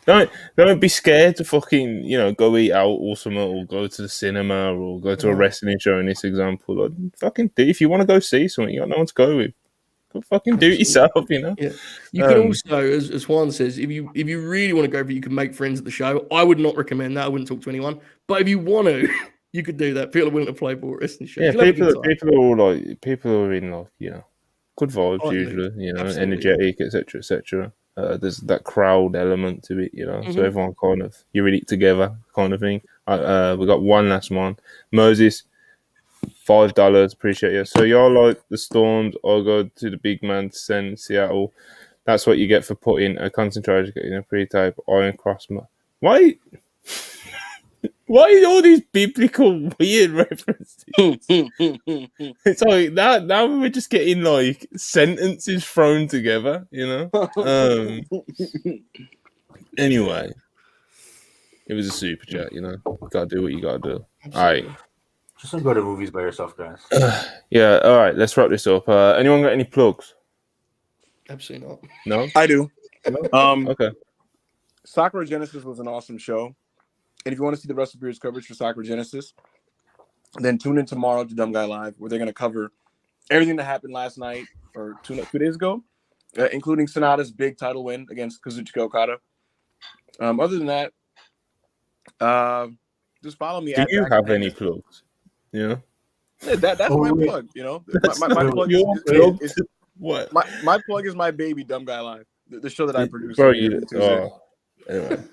Don't be scared to fucking, go eat out or something, or go to the cinema or go to a wrestling show in this example. Fucking do. If you want to go see something, you got no one to go with. Go fucking do it yourself, Yeah. You can also, as Juan says, if you really want to go, but you can make friends at the show. I would not recommend that. I wouldn't talk to anyone. But if you want to, you could do that. People are willing to play for wrestling shows. Yeah, people are all people are in good vibes usually, energetic, etc., etc. There's that crowd element to it, so everyone kind of, you're in it together kind of thing. We got one last one. Moses, $5, appreciate you. So y'all like the Storms, I'll go to the big man to send Seattle. That's what you get for putting a concentrator in a pre-tape Iron Cross. Why all these biblical weird references? It's like that. Now we're just getting sentences thrown together, Anyway, it was a super chat, Gotta do what you gotta do. Absolutely. All right. Just don't go to movies by yourself, guys. Yeah. All right. Let's wrap this up. Anyone got any plugs? Absolutely not. No. I do. No? Okay. Sakura Genesis was an awesome show. And if you want to see the WrestlePurists coverage for Sakura Genesis, then tune in tomorrow to Dumb Guy Live, where they're going to cover everything that happened last night or 2 days ago, including Sonata's big title win against Kazuchika Okada. Other than that, just follow me. Do you have any plugs? Yeah, that's my plug. My plug is what? My plug is my baby Dumb Guy Live, the show that I produce. Bro, anyway.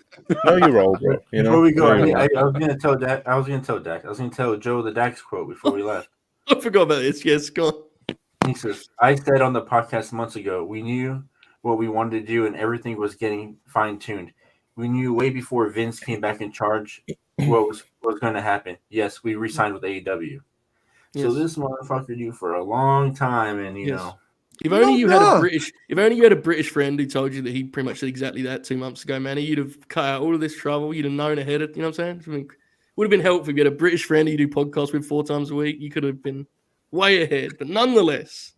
No, you're all, bro. Before we go, I was gonna tell Dak. I was gonna tell Joe the Dax quote before we left. I forgot about this. Yes, go on. He says, "I said on the podcast months ago, we knew what we wanted to do, and everything was getting fine tuned. We knew way before Vince came back in charge what was going to happen. Yes, we re-signed with AEW. Yes. So this motherfucker knew for a long time, and you know." If only you had a British friend who told you that he pretty much did exactly that 2 months ago, man, you'd have cut out all of this trouble. You'd have known ahead of, you know what I'm saying? I mean, would have been helpful if you had a British friend who you do podcasts with 4 times a week. You could have been way ahead, but nonetheless.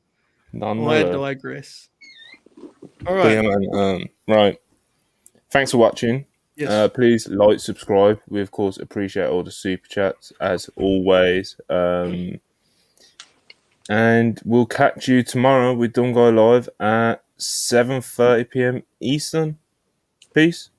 I digress. All right. Yeah, man. Right. Thanks for watching. Yes. Please like, subscribe. We, of course, appreciate all the super chats, as always. And we'll catch you tomorrow with Dumb Guy Live at 7:30 p.m. Eastern. Peace.